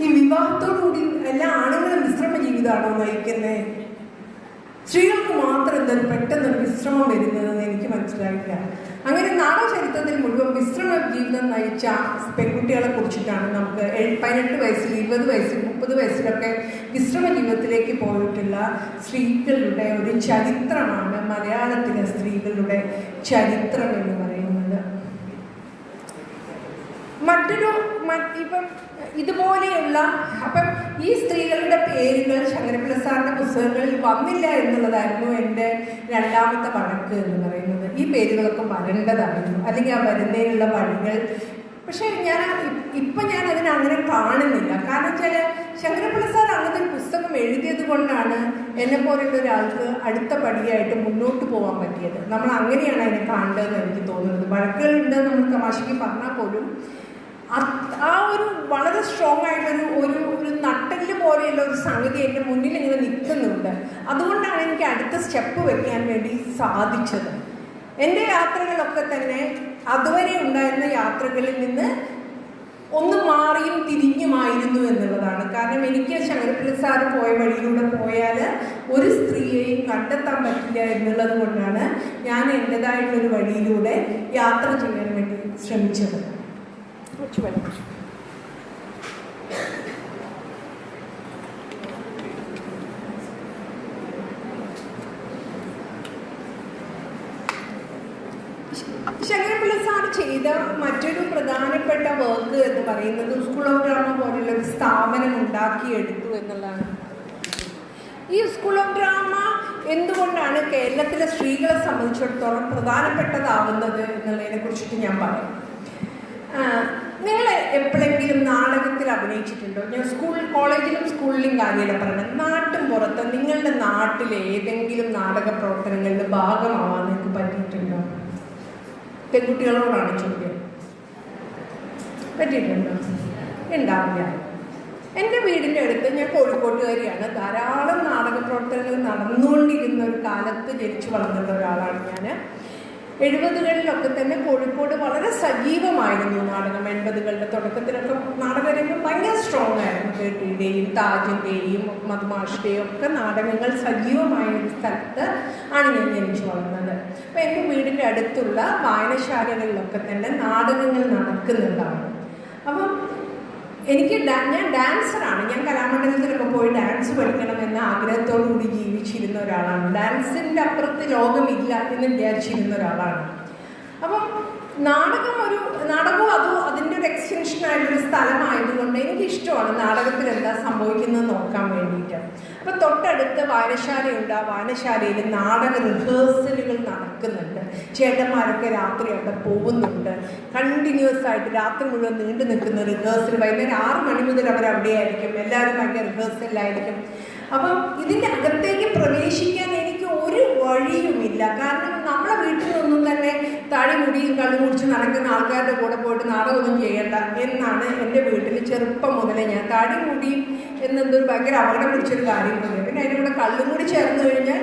ഈ വിവാഹത്തോടുകൂടി എല്ലാ ആണുങ്ങളും വിശ്രമ ജീവിതമാണോ നയിക്കുന്നത്? സ്ത്രീകൾക്ക് മാത്രം എന്തൊരു പെട്ടെന്നൊരു വിശ്രമം വരുന്നതെന്ന് എനിക്ക് മനസ്സിലായില്ല. അങ്ങനെ നാടക ചരിത്രത്തിൽ മുഴുവൻ വിശ്രമ ജീവിതം നയിച്ച പെൺകുട്ടികളെ കുറിച്ചിട്ടാണ് നമുക്ക് 18 വയസ്സിൽ 20 വയസ്സിൽ 30 വയസ്സിലൊക്കെ വിശ്രമ ജീവിതത്തിലേക്ക് പോയിട്ടുള്ള സ്ത്രീകളുടെ ഒരു ചരിത്രമാണ് മലയാളത്തിലെ സ്ത്രീകളുടെ ചരിത്രം എന്ന് പറയുന്നത്. ഇപ്പം ഇതുപോലെയുള്ള അപ്പം ഈ സ്ത്രീകളുടെ പേരുകൾ ശങ്കരപ്പിള്ള സാറിൻ്റെ പുസ്തകങ്ങളിൽ വന്നില്ല എന്നുള്ളതായിരുന്നു എൻ്റെ രണ്ടാമത്തെ വഴക്ക് എന്ന് പറയുന്നത്. ഈ പേരുകളൊക്കെ വരേണ്ടതായിരുന്നു, അല്ലെങ്കിൽ ആ വരുന്നതിനുള്ള വഴികൾ. പക്ഷേ ഇപ്പം ഞാൻ അതിനെ അങ്ങനെ കാണുന്നില്ല. കാരണം വെച്ചാൽ ശങ്കരപ്പിള്ള സാർ അങ്ങനത്തെ ഒരു പുസ്തകം എഴുതിയത് കൊണ്ടാണ് എന്നെപ്പോലെയുള്ള ഒരാൾക്ക് അടുത്ത പടിയായിട്ട് മുന്നോട്ട് പോകാൻ പറ്റിയത്. നമ്മൾ അങ്ങനെയാണ് അതിനെ കാണേണ്ടതെന്ന് എനിക്ക് തോന്നുന്നത്. വഴക്കുകളുണ്ട് നമ്മൾ തമാശയ്ക്ക് പറഞ്ഞാൽ പോലും ആ ഒരു വളരെ സ്ട്രോങ് ആയിട്ടൊരു ഒരു നട്ടല് പോലെയുള്ള ഒരു സംഗതി എൻ്റെ മുന്നിൽ ഇങ്ങനെ നിൽക്കുന്നുണ്ട്. അതുകൊണ്ടാണ് എനിക്ക് അടുത്ത സ്റ്റെപ്പ് വെക്കാൻ വേണ്ടി സാധിച്ചത്. എൻ്റെ യാത്രകളൊക്കെ തന്നെ അതുവരെ ഉണ്ടായിരുന്ന യാത്രകളിൽ നിന്ന് ഒന്ന് മാറിയും തിരിഞ്ഞുമായിരുന്നു എന്നുള്ളതാണ്. കാരണം എനിക്ക് ശങ്കരപ്പിള്ള സാറ് പോയ വഴിയിലൂടെ പോയാൽ ഒരു സ്ത്രീയെയും കണ്ടെത്താൻ പറ്റില്ല എന്നുള്ളത് കൊണ്ടാണ് ഞാൻ എൻ്റെതായിട്ടുള്ളൊരു വഴിയിലൂടെ യാത്ര ചെയ്യാൻ വേണ്ടി ശ്രമിച്ചത്. ശങ്കരപ്പിള്ള സാർ ചെയ്ത മറ്റൊരു പ്രധാനപ്പെട്ട വർക്ക് എന്ന് പറയുന്നത് സ്കൂൾ ഓഫ് ഡ്രാമ പോലുള്ള ഒരു സ്ഥാപനം ഉണ്ടാക്കിയെടുത്തു എന്നുള്ളതാണ്. ഈ സ്കൂൾ ഓഫ് ഡ്രാമ എന്തുകൊണ്ടാണ് കേരളത്തിലെ സ്ത്രീകളെ സംബന്ധിച്ചിടത്തോളം പ്രധാനപ്പെട്ടതാവുന്നത് എന്നുള്ളതിനെ കുറിച്ചിട്ട് ഞാൻ പറയാം. നിങ്ങൾ എപ്പോഴെങ്കിലും നാടകത്തിൽ അഭിനയിച്ചിട്ടുണ്ടോ? ഞാൻ കോളേജിലും സ്കൂളിലും കാര്യമല്ല പറയുന്നത്. നാട്ടും പുറത്ത് നിങ്ങളുടെ നാട്ടിലെ ഏതെങ്കിലും നാടക പ്രവർത്തനങ്ങളുടെ ഭാഗമാവാൻ നിങ്ങൾക്ക് പറ്റിയിട്ടുണ്ടോ? പെൺകുട്ടികളോടാണ് ചോദ്യം. പറ്റിയിട്ടുണ്ടോ? ഉണ്ടാവില്ല. എൻ്റെ വീടിൻ്റെ അടുത്ത്, ഞാൻ കോഴിക്കോട്ടുകാരിയാണ്, ധാരാളം നാടക പ്രവർത്തനങ്ങൾ നടന്നുകൊണ്ടിരുന്ന ഒരു കാലത്ത് ജനിച്ചു വളർന്നിട്ടുള്ള ഒരാളാണ് ഞാൻ. 70കളിലൊക്കെ തന്നെ കോഴിക്കോട് വളരെ സജീവമായിരുന്നു നാടകം. 80കളുടെ തുടക്കത്തിലൊക്കെ നാടകരംഗം ഭയങ്കര സ്ട്രോങ് ആയിരുന്നു. കേട്ടിയുടെയും താജിൻ്റെയും മധുമാഷിൻ്റെയും ഒക്കെ നാടകങ്ങൾ സജീവമായ ഒരു സ്ഥലത്ത് ആണ് ഞാൻ ജനിച്ചു വളർന്നത്. അപ്പോൾ എൻ്റെ വീടിൻ്റെ അടുത്തുള്ള വായനശാലകളിലൊക്കെ തന്നെ നാടകങ്ങൾ നടക്കുന്നുണ്ടാവും. അപ്പം ഞാൻ ഡാൻസറാണ്. ഞാൻ കലാമണ്ഡലത്തിലൊക്കെ പോയി ഡാൻസ് പഠിക്കണം എന്ന ആഗ്രഹത്തോടു കൂടി ജീവിച്ചിരുന്ന ഒരാളാണ്. ഡാൻസിൻ്റെ അപ്പുറത്ത് ലോകമില്ല എന്ന് വിചാരിച്ചിരുന്ന ഒരാളാണ്. അപ്പം നാടകവും അതും അതിൻ്റെ ഒരു എക്സ്റ്റൻഷനായിട്ടൊരു സ്ഥലമായതുകൊണ്ട് എനിക്കിഷ്ടമാണ് നാടകത്തിൽ എന്താ സംഭവിക്കുന്നത് നോക്കാൻ വേണ്ടിയിട്ട്. അപ്പം തൊട്ടടുത്ത് വായനശാലയുണ്ട്. ആ വായനശാലയിൽ നാടക റിഹേഴ്സലുകൾ നടക്കുന്നുണ്ട്. ചേട്ടന്മാരൊക്കെ രാത്രി അവിടെ പോകുന്നുണ്ട്. കണ്ടിന്യൂസ് ആയിട്ട് രാത്രി മുഴുവൻ നീണ്ടു നിൽക്കുന്ന റിഹേഴ്സൽ. വൈകുന്നേരം 6 മണി മുതൽ അവരവിടെയായിരിക്കും. എല്ലാവരും ഭയങ്കര റിഹേഴ്സലിലായിരിക്കും. അപ്പം ഇതിൻ്റെ അകത്തേക്ക് പ്രവേശിക്കാൻ എനിക്ക് ഒരു വഴിയുമില്ല. കാരണം നമ്മളെ വീട്ടിൽ നിന്നും തന്നെ താടി മുടിയും കള്ളു കുടിച്ച് നടക്കുന്ന ആൾക്കാരുടെ കൂടെ പോയിട്ട് നാടകമൊന്നും ചെയ്യേണ്ട എന്നാണ് എൻ്റെ വീട്ടിൽ ചെറുപ്പം മുതലേ. ഞാൻ താടി മുടിയും എന്നെന്തൊരു ഭയങ്കര അപകടം പിടിച്ചൊരു കാര്യം തന്നെ. പിന്നെ അതിൻ്റെ കൂടെ കള്ളും കൂടി ചേർന്ന് കഴിഞ്ഞാൽ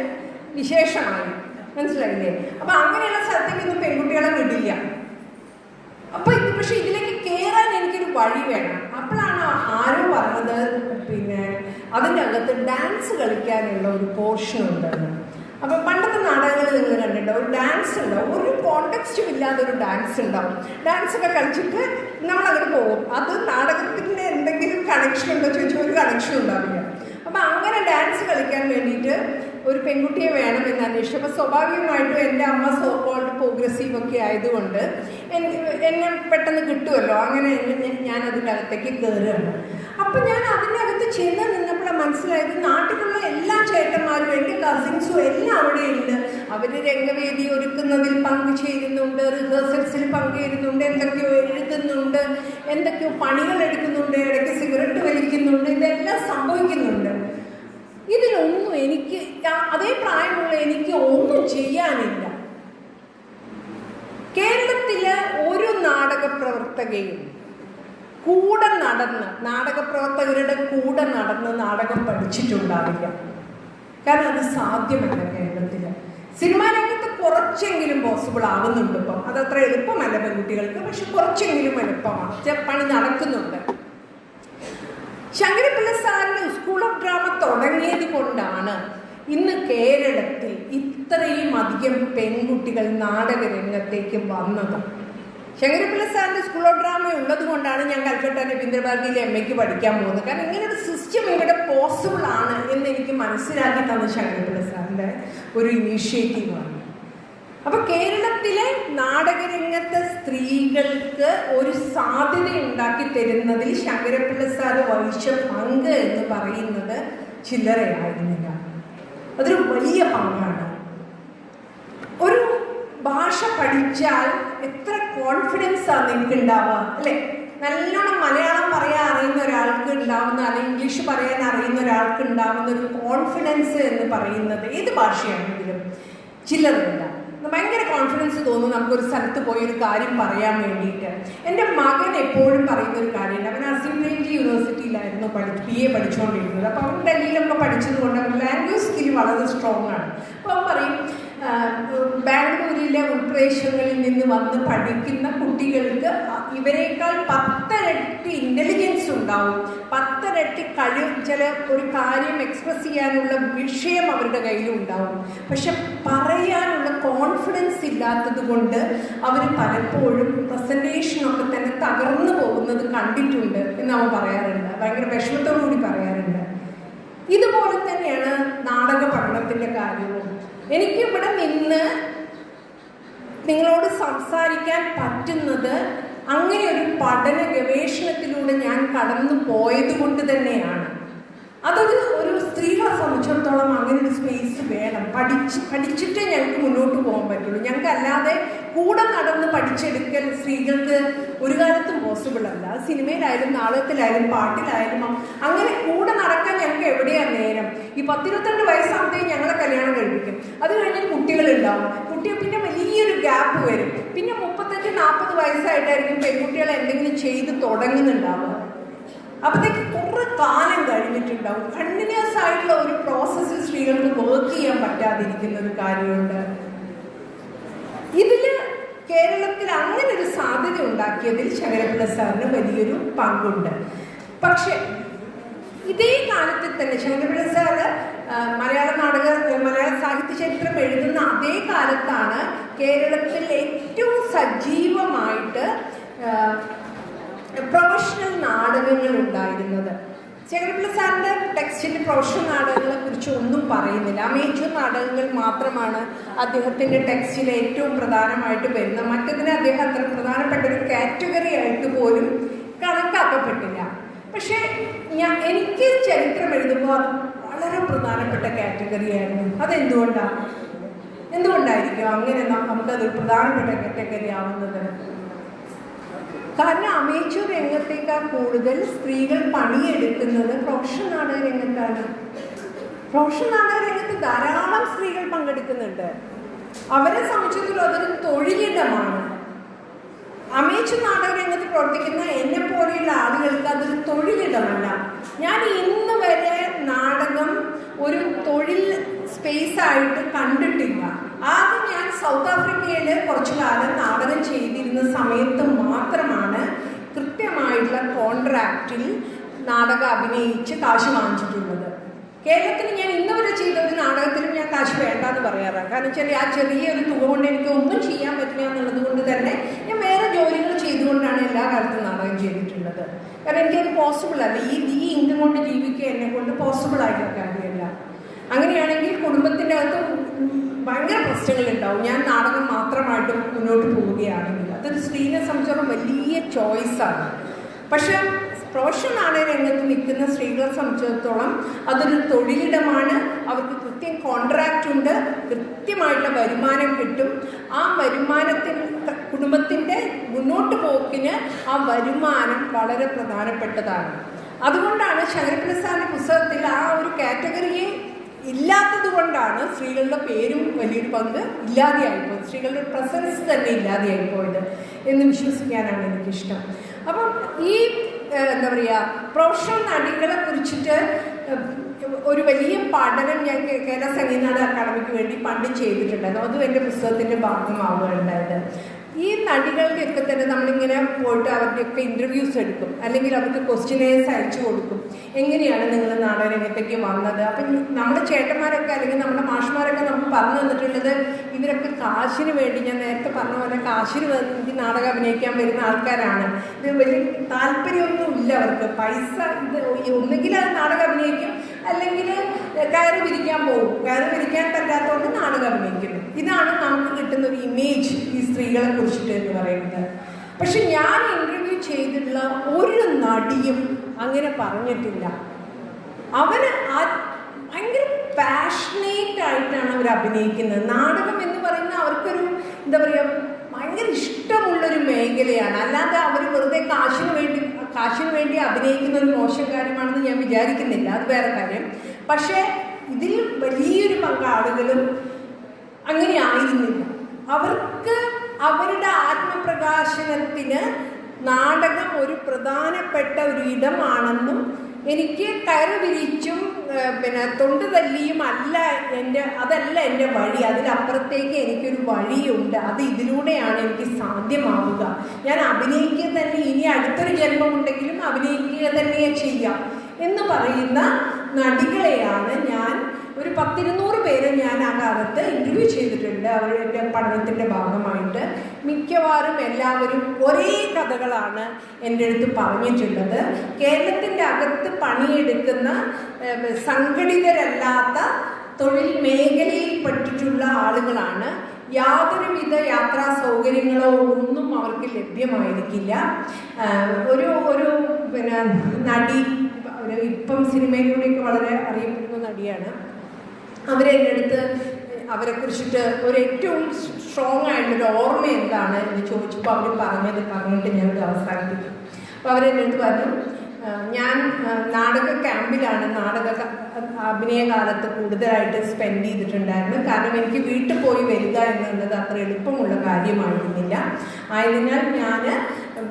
വിശേഷമായി. മനസ്സിലായില്ലേ? അപ്പം അങ്ങനെയുള്ള സ്ഥലത്തേക്കൊന്നും പെൺകുട്ടികളെ വിടില്ല. അപ്പോൾ പക്ഷെ ഇതിലേക്ക് കയറാൻ എനിക്കൊരു വഴി വേണം. അപ്പോഴാണ് ആരോ പറഞ്ഞത് പിന്നെ അതിൻ്റെ അകത്ത് ഡാൻസ് കളിക്കാനുള്ള ഒരു പോർഷൻ ഉണ്ടെന്ന്. അപ്പം പണ്ടത്തെ നാടകങ്ങൾ നിങ്ങൾ കണ്ടിട്ടുണ്ടോ? ഒരു ഡാൻസ് ഉണ്ടാവും. ഒരു കോണ്ടെക്സ്റ്റും ഇല്ലാതെ ഒരു ഡാൻസ് ഉണ്ടാവും. ഡാൻസൊക്കെ കളിച്ചിട്ട് നമ്മളങ്ങനെ പോകും. അത് നാടകത്തിൻ്റെ എന്തെങ്കിലും കണക്ഷൻ ഉണ്ടോ ചോദിച്ചാൽ ഒരു കണക്ഷൻ ഉണ്ടാവില്ല. അപ്പം അങ്ങനെ ഡാൻസ് കളിക്കാൻ വേണ്ടിയിട്ട് ഒരു പെൺകുട്ടിയെ വേണമെന്ന് അന്വേഷിച്ചു. അപ്പോൾ സ്വാഭാവികമായിട്ടും എൻ്റെ അമ്മ സോക്കോൾഡ് പ്രോഗ്രസീവ് ഒക്കെ ആയതുകൊണ്ട് എന്നെ പെട്ടെന്ന് കിട്ടുമല്ലോ. അങ്ങനെ ഞാൻ അതിൻ്റെ അകത്തേക്ക് കയറുകയാണ്. അപ്പം ഞാൻ അതിൻ്റെ അകത്ത് ചെന്ന് നിന്നപ്പോഴാണ് മനസ്സിലായത് നാട്ടിലുള്ള എല്ലാ ചേട്ടന്മാരും എൻ്റെ കസിൻസും എല്ലാം അവിടെയുണ്ട്. അവർ രംഗവേദി ഒരുക്കുന്നതിൽ പങ്കുചേരുന്നുണ്ട്, റിഹേഴ്സൽസിൽ പങ്കുചേരുന്നുണ്ട്, എന്തൊക്കെയോ എഴുതുന്നുണ്ട്, എന്തൊക്കെയോ പണികൾ എടുക്കുന്നുണ്ട്, ഇടയ്ക്ക് സിഗരറ്റ് വലിക്കുന്നുണ്ട്. ഇതെല്ലാം സംഭവിക്കുന്നുണ്ട്. ഇതിലൊന്നും എനിക്ക്, അതേ പ്രായമുള്ള എനിക്ക് ഒന്നും ചെയ്യാനില്ല. കേരളത്തിലെ ഒരു നാടക പ്രവർത്തകയും കൂടെ നടന്ന്, നാടകപ്രവർത്തകരുടെ കൂടെ നടന്ന് നാടകം പഠിച്ചിട്ടുണ്ടാവില്ല. കാരണം അത് സാധ്യമല്ല. കേരളത്തിൽ സിനിമാ രംഗത്ത് കുറച്ചെങ്കിലും പോസിബിൾ ആവുന്നുണ്ട്. ഇപ്പം അതത്ര എളുപ്പമല്ല പെൺകുട്ടികൾക്ക്, പക്ഷെ കുറച്ചെങ്കിലും എളുപ്പമാണ്, പണി നടക്കുന്നുണ്ട്. ശങ്കരപ്പിള്ള സാറിൻ്റെ സ്കൂൾ ഓഫ് ഡ്രാമ തുടങ്ങിയത് കൊണ്ടാണ് ഇന്ന് കേരളത്തിൽ ഇത്രയും അധികം പെൺകുട്ടികൾ നാടകരംഗത്തേക്ക് വന്നത്. ശങ്കരപ്പിള്ള സാറിൻ്റെ സ്കൂൾ ഓഫ് ഡ്രാമ ഉള്ളത് കൊണ്ടാണ് ഞാൻ കൽക്കട്ട രവീന്ദ്രഭാരതിയിൽ MA പഠിക്കാൻ പോകുന്നത്. കാരണം ഇങ്ങനൊരു സിസ്റ്റം ഇവിടെ പോസിബിൾ ആണ് എന്ന് എനിക്ക് മനസ്സിലാക്കി തന്ന ശങ്കരപ്പിള്ള സാറിൻ്റെ ഒരു ഇനീഷ്യേറ്റീവാണ്. അപ്പൊ കേരളത്തിലെ നാടകരംഗത്തെ സ്ത്രീകൾക്ക് ഒരു സാധ്യത ഉണ്ടാക്കി തരുന്നതിൽ ശങ്കരപ്പിള്ള സാറ് വഹിച്ച പങ്ക് എന്ന് പറയുന്നത് ചില്ലറയായിരുന്നില്ല. അതൊരു വലിയ പങ്കാണ്. ഒരു ഭാഷ പഠിച്ചാൽ എത്ര കോൺഫിഡൻസാണ് നിങ്ങൾക്ക് ഉണ്ടാവുക അല്ലേ? നല്ലോണം മലയാളം പറയാൻ അറിയുന്ന ഒരാൾക്ക് ഉണ്ടാവുന്ന, അല്ലെങ്കിൽ ഇംഗ്ലീഷ് പറയാൻ അറിയുന്ന ഒരാൾക്ക് ഉണ്ടാവുന്ന ഒരു കോൺഫിഡൻസ് എന്ന് പറയുന്നത് ഏത് ഭാഷയാണെങ്കിലും ചില്ലറില്ല. ഭയങ്കര കോൺഫിഡൻസ് തോന്നും നമുക്കൊരു സ്ഥലത്ത് പോയി ഒരു കാര്യം പറയാൻ വേണ്ടിയിട്ട്. എൻ്റെ മകൻ എപ്പോഴും പറയുന്ന ഒരു കാര്യമുണ്ട്. അവൻ അസിംപ്ലേൻജി യൂണിവേഴ്സിറ്റിയിലായിരുന്നു BA പഠിച്ചുകൊണ്ടിരുന്നത്. അപ്പോൾ അവൻ ഡൽഹിയിലൊക്കെ പഠിച്ചത് കൊണ്ട് അവൻ ലാംഗ്വേജ് സ്കിൽ വളരെ സ്ട്രോങ് ആണ്. അപ്പോൾ അവൻ പറയും ബാംഗ്ലൂരിലെ ഉൾപ്രദേശങ്ങളിൽ നിന്ന് വന്ന് പഠിക്കുന്ന കുട്ടികൾക്ക് ഇവരെക്കാൾ 10 ഇരട്ടി ഇൻ്റലിജൻസ് ഉണ്ടാവും, 10 ഇരട്ടി ചില ഒരു കാര്യം എക്സ്പ്രസ് ചെയ്യാനുള്ള വിഷയം അവരുടെ കയ്യിലും ഉണ്ടാവും. പക്ഷെ പറയാനുള്ള കോൺഫിഡൻസ് ഇല്ലാത്തത് കൊണ്ട് അവർ പലപ്പോഴും പ്രസൻറ്റേഷനൊക്കെ തന്നെ തകർന്നു പോകുന്നത് കണ്ടിട്ടുണ്ട് എന്ന് അവൻ പറയാറുണ്ട്. ഭയങ്കര വിഷമത്തോടു കൂടി പറയാറുണ്ട്. ഇതുപോലെ തന്നെയാണ് നാടക പഠനത്തിൻ്റെ കാര്യവും. എനിക്കിവിടെ നിന്ന് നിങ്ങളോട് സംസാരിക്കാൻ പറ്റുന്നത് അങ്ങനെ ഒരു പഠന ഗവേഷണത്തിലൂടെ ഞാൻ കടന്നു പോയത് കൊണ്ട് തന്നെയാണ്. ഒരു സ്ത്രീകളെ സംബന്ധിച്ചിടത്തോളം അങ്ങനെ ഒരു സ്പേസ് വേണം. പഠിച്ചിട്ടേ ഞങ്ങൾക്ക് മുന്നോട്ട് പോകാൻ പറ്റുള്ളൂ. ഞങ്ങൾക്ക് അല്ലാതെ കൂടെ നടന്ന് പഠിച്ചെടുക്കൽ സ്ത്രീകൾക്ക് ഒരു കാലത്തും പോസിബിൾ അല്ല. സിനിമയിലായാലും നാടകത്തിലായാലും പാട്ടിലായാലും അങ്ങനെ കൂടെ നടക്കാൻ ഞങ്ങൾക്ക് എവിടെയാണ് നേരം? ഈ 10-22 വയസ്സാകുമ്പോഴത്തേക്കും ഞങ്ങളെ കല്യാണം കഴിപ്പിക്കും. അത് കഴിഞ്ഞാൽ കുട്ടികളുണ്ടാവും. പിന്നെ വലിയൊരു ഗ്യാപ്പ് വരും. പിന്നെ 35-40 വയസ്സായിട്ടായിരിക്കും പെൺകുട്ടികളെ എന്തെങ്കിലും ചെയ്ത് തുടങ്ങുന്നുണ്ടാവുക. അപ്പോഴത്തേക്ക് കുറേ കാലം കഴിഞ്ഞിട്ടുണ്ടാവും. കണ്ടിന്യൂസ് ആയിട്ടുള്ള ഒരു പ്രോസസ്സിൽ സ്ത്രീകൾക്ക് വർക്ക് ചെയ്യാൻ പറ്റാതിരിക്കുന്ന ഒരു കാര്യമുണ്ട്. ഇതിൽ കേരളത്തിൽ അങ്ങനെ ഒരു സാധ്യത ഉണ്ടാക്കിയതിൽ ശങ്കരപ്പിള്ള സാറിന് വലിയൊരു പങ്കുണ്ട്. പക്ഷെ ഇതേ കാലത്തിൽ തന്നെ ശങ്കരപ്പിള്ള സാറ് മലയാള സാഹിത്യ ചരിത്രം എഴുതുന്ന അതേ കാലത്താണ് കേരളത്തിൽ ഏറ്റവും സജീവമായിട്ട് പ്രൊഫഷണൽ നാടകങ്ങൾ ഉണ്ടായിരുന്നത്. ശങ്കരപ്പിള്ള സാറിൻ്റെ ടെക്സ്റ്റിൽ പ്രൊഫഷണൽ നാടകങ്ങളെ കുറിച്ച് ഒന്നും പറയുന്നില്ല. അമേച്വർ നാടകങ്ങൾ മാത്രമാണ് അദ്ദേഹത്തിൻ്റെ ടെക്സ്റ്റിൽ ഏറ്റവും പ്രധാനമായിട്ട് വരുന്നത്. മറ്റതിനെ അദ്ദേഹം അത്ര പ്രധാനപ്പെട്ട ഒരു കാറ്റഗറി ആയിട്ട് പോലും കണക്കാക്കപ്പെട്ടില്ല. പക്ഷേ എനിക്ക് ചരിത്രം എഴുതുമ്പോൾ അത് വളരെ പ്രധാനപ്പെട്ട കാറ്റഗറി ആയിരുന്നു. എന്തുകൊണ്ടായിരിക്കും അങ്ങനെ നമുക്കതൊരു പ്രധാനപ്പെട്ട കാറ്റഗറി ആവുന്നത്? കാരണം അമേച്വർ രംഗത്തേക്കാൾ കൂടുതൽ സ്ത്രീകൾ പണിയെടുക്കുന്നത് പ്രൊഫഷണൽ നാടക രംഗത്താണ്. പ്രൊഫഷണൽ നാടക രംഗത്ത് ധാരാളം സ്ത്രീകൾ പങ്കെടുക്കുന്നുണ്ട്. അവരെ സംബന്ധിച്ചിടത്തോളം അതൊരു തൊഴിലിടമാണ്. അമേച്വർ നാടക രംഗത്ത് പ്രവർത്തിക്കുന്ന എന്നെ പോലെയുള്ള ആളുകൾക്ക് അതൊരു തൊഴിലിടമല്ല. ഞാൻ ഇന്ന് വരെ നാടകം ഒരു തൊഴിൽ സ്പേസായിട്ട് കണ്ടിട്ടില്ല. ആദ്യം ഞാൻ സൗത്ത് ആഫ്രിക്കയിൽ കുറച്ചു കാലം നാടകം ചെയ്തിരുന്ന സമയത്ത് മാത്രമാണ് കൃത്യമായിട്ടുള്ള കോൺട്രാക്റ്റിൽ നാടകം അഭിനയിച്ച് കാശ് വാങ്ങിച്ചിട്ടുള്ളത്. കേരളത്തിൽ ഞാൻ ഇന്ന് വരെ ചെയ്ത ഒരു നാടകത്തിലും ഞാൻ കാശ് വേണ്ടാന്ന് പറയാറാണ്. കാരണം വെച്ചാൽ ആ ചെറിയൊരു തുക കൊണ്ട് എനിക്ക് ഒന്നും ചെയ്യാൻ പറ്റില്ല എന്നുള്ളത് കൊണ്ട് തന്നെ ഞാൻ വേറെ ജോലികൾ ചെയ്തുകൊണ്ടാണ് എല്ലാ കാലത്തും നാടകം ചെയ്തിട്ടുള്ളത്. കാരണം എനിക്കത് പോസിബിൾ അല്ല. ഈ ഇൻകം കൊണ്ട് ജീവിക്കുക എന്നെ കൊണ്ട് പോസിബിൾ ആയിട്ടുള്ള കാര്യമല്ല. അങ്ങനെയാണെങ്കിൽ കുടുംബത്തിൻ്റെ അകത്ത് ഭയങ്കര പ്രശ്നങ്ങളുണ്ടാവും. ഞാൻ നാടകം മാത്രമായിട്ട് മുന്നോട്ട് പോവുകയാണെങ്കിൽ അതൊരു സ്ത്രീനെ സംബന്ധിച്ചിടത്തോളം വലിയ ചോയ്സാണ്. പക്ഷെ പ്രൊഫഷണൽ നാടക രംഗത്ത് നിൽക്കുന്ന സ്ത്രീകളെ സംബന്ധിച്ചിടത്തോളം അതൊരു തൊഴിലിടമാണ്. അവർക്ക് കൃത്യം കോൺട്രാക്റ്റ് ഉണ്ട്, കൃത്യമായിട്ടുള്ള വരുമാനം കിട്ടും. ആ വരുമാനത്തിന് കുടുംബത്തിൻ്റെ മുന്നോട്ട് പോക്കിന് ആ വരുമാനം വളരെ പ്രധാനപ്പെട്ടതാണ്. അതുകൊണ്ടാണ് ശങ്കരപ്പിള്ള സാറിൻ്റെ പുസ്തകത്തിൽ ആ ഒരു കാറ്റഗറിയെ ഇല്ലാത്തത് കൊണ്ടാണ് സ്ത്രീകളുടെ പേരും വലിയൊരു പങ്ക് ഇല്ലാതെയായിപ്പോയത്, സ്ത്രീകളുടെ പ്രസൻസ് തന്നെ ഇല്ലാതെയായിപ്പോയത് എന്ന് വിശ്വസിക്കാനാണ് എനിക്കിഷ്ടം. അപ്പം ഈ എന്താ പറയുക, പ്രൊഫഷണൽ നടികളെ കുറിച്ചിട്ട് ഒരു വലിയ പഠനം ഞാൻ കേരള സംഗീത നാടക അക്കാദമിക്ക് വേണ്ടി പണ്ട് ചെയ്തിട്ടുണ്ടായിരുന്നു. അതും എൻ്റെ പുസ്തകത്തിൻ്റെ ഭാഗമാവുകയുണ്ടായത്. ഈ നടികളുടെയൊക്കെ തന്നെ നമ്മളിങ്ങനെ പോയിട്ട് അവരുടെയൊക്കെ ഇൻ്റർവ്യൂസ് എടുക്കും, അല്ലെങ്കിൽ അവർക്ക് ക്വസ്റ്റ്യനേഴ്സ് അയച്ചു കൊടുക്കും. എങ്ങനെയാണ് നിങ്ങൾ നാടകരംഗത്തേക്ക് വന്നത്? അപ്പം നമ്മുടെ ചേട്ടന്മാരൊക്കെ അല്ലെങ്കിൽ നമ്മുടെ മാഷ്മാരൊക്കെ നമുക്ക് പറഞ്ഞു തന്നിട്ടുള്ളത് ഇവരൊക്കെ കാശിന് വേണ്ടി, ഞാൻ നേരത്തെ പറഞ്ഞ പോലെ കാശിന് വേണ്ടി നാടകം അഭിനയിക്കാൻ വരുന്ന ആൾക്കാരാണ്. ഇത് വലിയ താല്പര്യമൊന്നും ഇല്ല അവർക്ക്. പൈസ ഒന്നുകിൽ അത് നാടകം അഭിനയിക്കും, അല്ലെങ്കിൽ കയറ് വിരിക്കാൻ പോകും. കയറ് വിരിക്കാൻ പറ്റാത്തതുകൊണ്ട് നാടകം അഭിനയിക്കുന്നു. ഇതാണ് നമുക്ക് കിട്ടുന്ന ഒരു ഇമേജ് ഈ സ്ത്രീകളെ കുറിച്ചിട്ട് എന്ന് പറയുന്നത്. പക്ഷെ ഞാൻ ഇൻ്റർവ്യൂ ചെയ്തിട്ടുള്ള ഒരു നടിയും അങ്ങനെ പറഞ്ഞിട്ടില്ല. അവന് ഭയങ്കര പാഷനേറ്റ് ആയിട്ടാണ് അവർ അഭിനയിക്കുന്നത്. നാടകം എന്ന് പറയുന്ന അവർക്കൊരു എന്താ പറയുക, ഭയങ്കര ഇഷ്ടമുള്ളൊരു മേഖലയാണ്. അല്ലാതെ അവർ വെറുതെ കാശിന് വേണ്ടി അഭിനയിക്കുന്ന ഒരു മോശം കാര്യമാണെന്ന് ഞാൻ വിചാരിക്കുന്നില്ല, അത് വേറെ കാര്യം. പക്ഷേ ഇതിൽ വലിയൊരു പങ്ക് ആളുകളും അങ്ങനെ ആയിരുന്നില്ല. അവർക്ക് അവരുടെ ആത്മപ്രകാശനത്തിന് നാടകം ഒരു പ്രധാനപ്പെട്ട ഒരു ഇടമാണെന്നും എനിക്ക് കയറ് വിരിച്ചും തൊണ്ട് തല്ലിയും അതല്ല എൻ്റെ വഴി, അതിലപ്പുറത്തേക്ക് എനിക്കൊരു വഴിയുണ്ട്, അത് ഇതിലൂടെയാണ് എനിക്ക് സാധ്യമാവുക. ഞാൻ അഭിനയിക്കുക തന്നെ, ഇനി അടുത്തൊരു ജന്മമുണ്ടെങ്കിലും അഭിനയിക്കുക തന്നെ ചെയ്യാം എന്ന് പറയുന്ന നടികളെയാണ് ഞാൻ ഒരു 10-200 പേരെ ഞാൻ ആ കാലത്ത് ഇൻ്റർവ്യൂ ചെയ്തിട്ടുണ്ട്. അവരുടെ പഠനത്തിൻ്റെ ഭാഗമായിട്ട് മിക്കവാറും എല്ലാവരും ഒരേ കഥകളാണ് എൻ്റെ അടുത്ത് പറഞ്ഞിട്ടുള്ളത്. കേരളത്തിൻ്റെ അകത്ത് പണിയെടുക്കുന്ന സംഘടിതരല്ലാത്ത തൊഴിൽ മേഖലയിൽ പെട്ടിട്ടുള്ള ആളുകളാണ്. യാതൊരുവിധ യാത്രാ സൗകര്യങ്ങളോ ഒന്നും അവർക്ക് ലഭ്യമായിരിക്കില്ല. ഒരു നടി, ഇപ്പം സിനിമയിലൂടെയൊക്കെ വളരെ അറിയപ്പെടുന്ന നടിയാണ്. അവരെൻ്റെ അടുത്ത് അവരെക്കുറിച്ചിട്ട് ഏറ്റവും സ്ട്രോങ് ആയിട്ടൊരു ഓർമ്മ എന്താണ് എന്ന് ചോദിച്ചപ്പോൾ അവർ പറഞ്ഞിട്ട് ഞാനത് അവസാനിപ്പിക്കും. അപ്പോൾ അവരെൻ്റെ അടുത്ത് പറഞ്ഞു, ഞാൻ നാടക ക്യാമ്പിലാണ് അഭിനയ കാലത്ത് കൂടുതലായിട്ട് സ്പെൻഡ് ചെയ്തിട്ടുണ്ടായിരുന്നു. കാരണം എനിക്ക് വീട്ടിൽ പോയി വരിക എന്നുള്ളത് അത്ര എളുപ്പമുള്ള കാര്യമായിരുന്നില്ല. ആയതിനാൽ ഞാൻ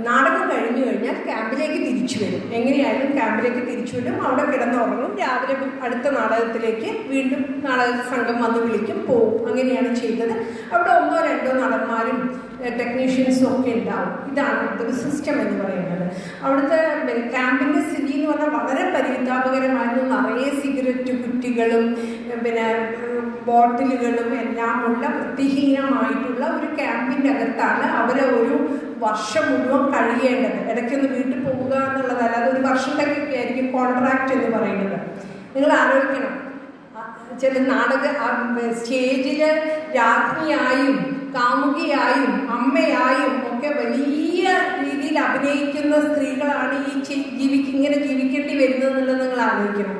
നാടകം കഴിഞ്ഞു കഴിഞ്ഞാൽ ക്യാമ്പിലേക്ക് തിരിച്ചു വരും. എങ്ങനെയായാലും ക്യാമ്പിലേക്ക് തിരിച്ചു വരും, അവിടെ കിടന്നുറങ്ങും, രാവിലെ അടുത്ത നാടകത്തിലേക്ക് വീണ്ടും നാടക സംഘം വന്ന് വിളിക്കും, പോവും. അങ്ങനെയാണ് ചെയ്തത്. അവിടെ 1-2 നടന്മാരും ടെക്നീഷ്യൻസും ഒക്കെ ഉണ്ടാവും. ഇതാണ് ഒരു സിസ്റ്റം എന്ന് പറയുന്നത്. അവിടുത്തെ ക്യാമ്പിൻ്റെ സ്ഥിതി എന്ന് പറഞ്ഞാൽ വളരെ പരിതാപകരമായിരുന്നു. നിറയെ സിഗരറ്റ് കുറ്റികളും ബോട്ടിലുകളും എല്ലാമുള്ള വൃത്തിഹീനമായിട്ടുള്ള ഒരു ക്യാമ്പിൻ്റെ അകത്താണ് അവരെ ഒരു വർഷം മുഴുവൻ കഴിയേണ്ടത്. ഇടയ്ക്കൊന്ന് വീട്ടിൽ പോവുക എന്നുള്ളതല്ല, അത് ഒരു വർഷത്തേക്കൊക്കെ ആയിരിക്കും കോൺട്രാക്റ്റ് എന്ന് പറയുന്നത്. നിങ്ങൾ ആലോചിക്കണം, ചില സ്റ്റേജിൽ രാജ്ഞിയായും കാമുകിയായും അമ്മയായും ഒക്കെ വലിയ രീതിയിൽ അഭിനയിക്കുന്ന സ്ത്രീകളാണ് ഇങ്ങനെ ജീവിക്കേണ്ടി വരുന്നത് എന്നുള്ളത് നിങ്ങൾ ആലോചിക്കണം.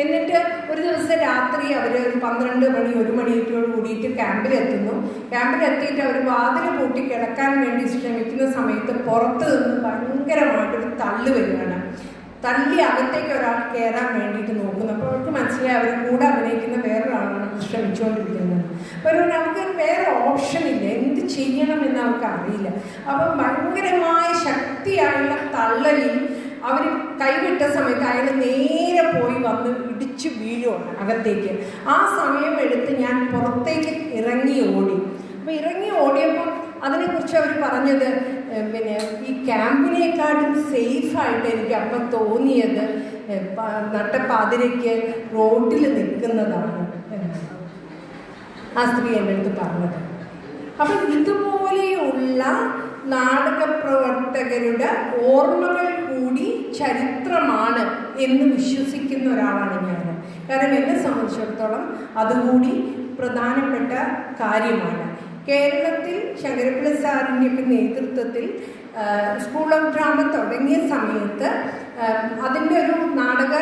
എന്നിട്ട് ഒരു ദിവസം രാത്രി അവർ ഒരു 12 മണി 1 മണിയോട് കൂടിയിട്ട് ക്യാമ്പിലെത്തിയിട്ട് അവർ വാതിൽ പൂട്ടി കിടക്കാൻ വേണ്ടി ശ്രമിക്കുന്ന സമയത്ത് പുറത്ത് നിന്ന് ഭയങ്കരമായിട്ടൊരു തള്ളു വരികയാണ്. തള്ളി അകത്തേക്ക് ഒരാൾ കയറാൻ വേണ്ടിയിട്ട് നോക്കുന്നു. അപ്പോൾ അവർക്ക് മനസ്സിലായി അവർ കൂടെ അഭിനയിക്കുന്ന വേറൊരാളാണ് ശ്രമിച്ചുകൊണ്ടിരിക്കുന്നത്. അപ്പോൾ നമുക്ക് വേറെ ഓപ്ഷനില്ല, എന്ത് ചെയ്യണമെന്ന് അവർക്ക് അറിയില്ല. അപ്പം ഭയങ്കരമായ ശക്തിയായുള്ള തള്ളലിൽ അവർ കൈവിട്ട സമയത്ത് അയാൾ നേരെ പോയി വന്ന് ഇടിച്ചു വീഴുവാണ് അകത്തേക്ക്. ആ സമയം എടുത്ത് ഞാൻ പുറത്തേക്ക് ഇറങ്ങി ഓടി. അപ്പോൾ ഇറങ്ങി ഓടിയപ്പോൾ അതിനെക്കുറിച്ച് അവർ പറഞ്ഞത്, ഈ ക്യാമ്പിനേക്കാളും സേഫായിട്ട് എനിക്ക് അപ്പം തോന്നിയത് നട്ടപ്പാതിരയ്ക്ക് റോഡിൽ നിൽക്കുന്നതാണ് ആ സ്ത്രീ എൻ്റെ അടുത്ത് പറഞ്ഞത്. അപ്പം ഇതുപോലെയുള്ള നാടക പ്രവർത്തകരുടെ ഓർമ്മകൾ കൂടി ചരിത്രമാണ് എന്ന് വിശ്വസിക്കുന്ന ഒരാളാണ് ഞാൻ. കാരണം എന്നെ സംബന്ധിച്ചിടത്തോളം അതുകൂടി പ്രധാനപ്പെട്ട കാര്യമാണ്. കേരളത്തിൽ ശങ്കരപ്പിള്ള സാറിൻ്റെയൊക്കെ നേതൃത്വത്തിൽ സ്കൂൾ ഓഫ് ഡ്രാമ തുടങ്ങിയ സമയത്ത് അതിൻ്റെ ഒരു നാടക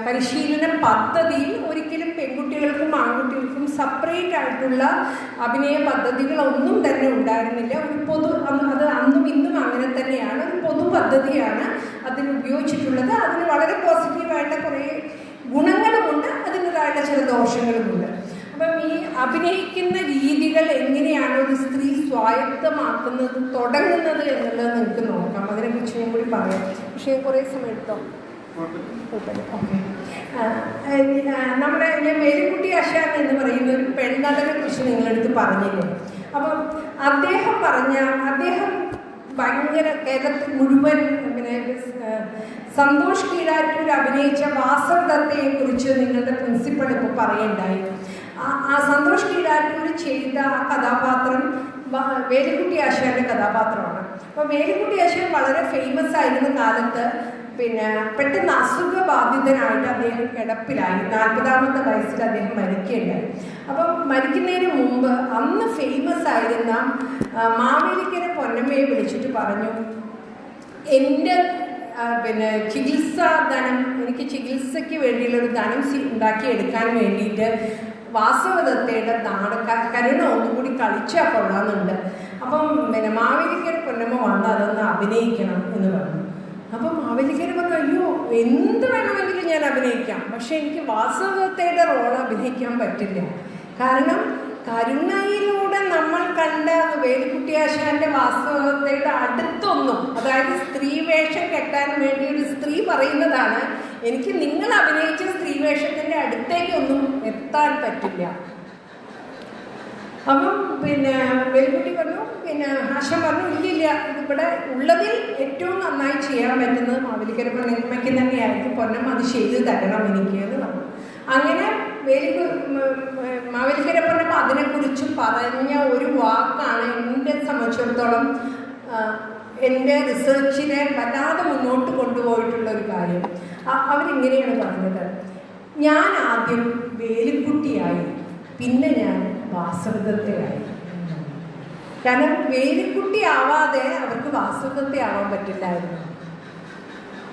പരിശീലന പദ്ധതിയിൽ ഒരിക്കലും പെൺകുട്ടികൾക്കും ആൺകുട്ടികൾക്കും സെപ്പറേറ്റ് ആയിട്ടുള്ള അഭിനയ പദ്ധതികളൊന്നും തന്നെ ഉണ്ടായിരുന്നില്ല. അത് അന്നും ഇന്നും അങ്ങനെ തന്നെയാണ്. ഒരു പൊതു പദ്ധതിയാണ് അതിന് ഉപയോഗിച്ചിട്ടുള്ളത്. അതിന് വളരെ പോസിറ്റീവായിട്ടുള്ള കുറേ ഗുണങ്ങളുമുണ്ട്, അതിൻ്റെതായിട്ടുള്ള ചില ദോഷങ്ങളുമുണ്ട്. അപ്പം ഈ അഭിനയിക്കുന്ന രീതികൾ എങ്ങനെയാണ് ഒരു സ്ത്രീ സ്വായത്തമാക്കുന്നത് തുടങ്ങുന്നത് എന്നുള്ളത് നിങ്ങൾക്ക് നോക്കാം. അതിനെക്കുറിച്ച് ഞാൻ കൂടി പറയാം. പക്ഷേ കുറേ സമയം എടുത്തോ? ഓക്കെ. നമ്മുടെ മേരിക്കുട്ടി ആശാൻ എന്ന് പറയുന്ന ഒരു പെൺനടനെ കുറിച്ച് നിങ്ങളെടുത്ത് പറഞ്ഞില്ലേ? അപ്പം അദ്ദേഹം ഭയങ്കര കേരളത്തിൽ മുഴുവൻ സന്തോഷ് കീഴാറ്റൂർ അഭിനയിച്ച വാസവദത്തയെ കുറിച്ച് നിങ്ങളുടെ പ്രിൻസിപ്പൾ ഇപ്പോൾ പറയണ്ടായി. ആ സന്തോഷ് കീഴാറ്റൂർ ചെയ്ത ആ കഥാപാത്രം വേലിക്കുട്ടി ആശാന്റെ കഥാപാത്രമാണ്. അപ്പോൾ വേലിക്കുട്ടി ആശാൻ വളരെ ഫേമസ് ആയിരുന്ന കാലത്ത് പെട്ടെന്ന് അസുഖബാധിതനായിട്ട് അദ്ദേഹം കിടപ്പിലായി. 40ാമത്തെ വയസ്സിൽ അദ്ദേഹം മരിക്കുകയുണ്ടായി. അപ്പം മരിക്കുന്നതിന് മുമ്പ് അന്ന് ഫേമസ് ആയിരുന്ന മാവേലിക്കര പൊന്നമ്മയെ വിളിച്ചിട്ട് പറഞ്ഞു, എൻ്റെ പിന്നെ ചികിത്സാ ധനം, എനിക്ക് ചികിത്സയ്ക്ക് വേണ്ടിയുള്ളൊരു ധനം ഉണ്ടാക്കിയെടുക്കാൻ വേണ്ടിയിട്ട് വാസവദത്തയുടെ കരുണ ഒന്നുകൂടി കളിച്ചാൽ കൊള്ളാമെന്നുണ്ട്. അപ്പം പിന്നെ മാവേലിക്കര പൊന്നമ്മ വന്ന് അതൊന്ന് അഭിനയിക്കണം എന്ന് പറഞ്ഞു. അപ്പം മാവേലിക്കര പറഞ്ഞു, അയ്യോ എന്ത് വേണമെങ്കിലും ഞാൻ അഭിനയിക്കാം, പക്ഷെ എനിക്ക് വാസവദത്തയുടെ റോൾ അഭിനയിക്കാൻ പറ്റില്ല. കാരണം കരുണയിലൂടെ നമ്മൾ കണ്ട വേലുക്കുട്ടിയാശാന്റെ വാസ്തവതയുടെ അടുത്തൊന്നും, അതായത് സ്ത്രീ വേഷം കെട്ടാൻ വേണ്ടി ഒരു സ്ത്രീ പറയുന്നതാണ്, എനിക്ക് നിങ്ങൾ അഭിനയിച്ച സ്ത്രീ വേഷത്തിന്റെ അടുത്തേക്കൊന്നും എത്താൻ പറ്റില്ല. അപ്പം പിന്നെ വേലുക്കുട്ടി പറഞ്ഞു, പിന്നെ ആശാൻ പറഞ്ഞു, ഇല്ലില്ല, ഇതിവിടെ ഉള്ളതിൽ ഏറ്റവും നന്നായി ചെയ്യാൻ പറ്റുന്നത് മാവേലിക്കര പൊന്നമ്മയ്ക്ക് തന്നെയായിരിക്കും, പൊന്നമ്മ അത് ചെയ്ത് തരണം എനിക്ക് എന്ന് പറഞ്ഞു. അങ്ങനെ മാവേലിക്കര പൊന്നമ്മ അതിനെക്കുറിച്ച് പറഞ്ഞ ഒരു വാക്കാണ് എന്നെ സംബന്ധിച്ചിടത്തോളം എൻ്റെ റിസർച്ചിനെ വല്ലാതെ മുന്നോട്ട് കൊണ്ടുപോയിട്ടുള്ള ഒരു കാര്യം. അവരിങ്ങനെയാണ് പറഞ്ഞത്, ഞാൻ ആദ്യം വേലിക്കുട്ടിയായി, പിന്നെ ഞാൻ വാസവദത്തയായി. കാരണം വേലിക്കുട്ടി ആവാതെ അവർക്ക് വാസവദത്ത ആവാൻ പറ്റില്ലായിരുന്നു.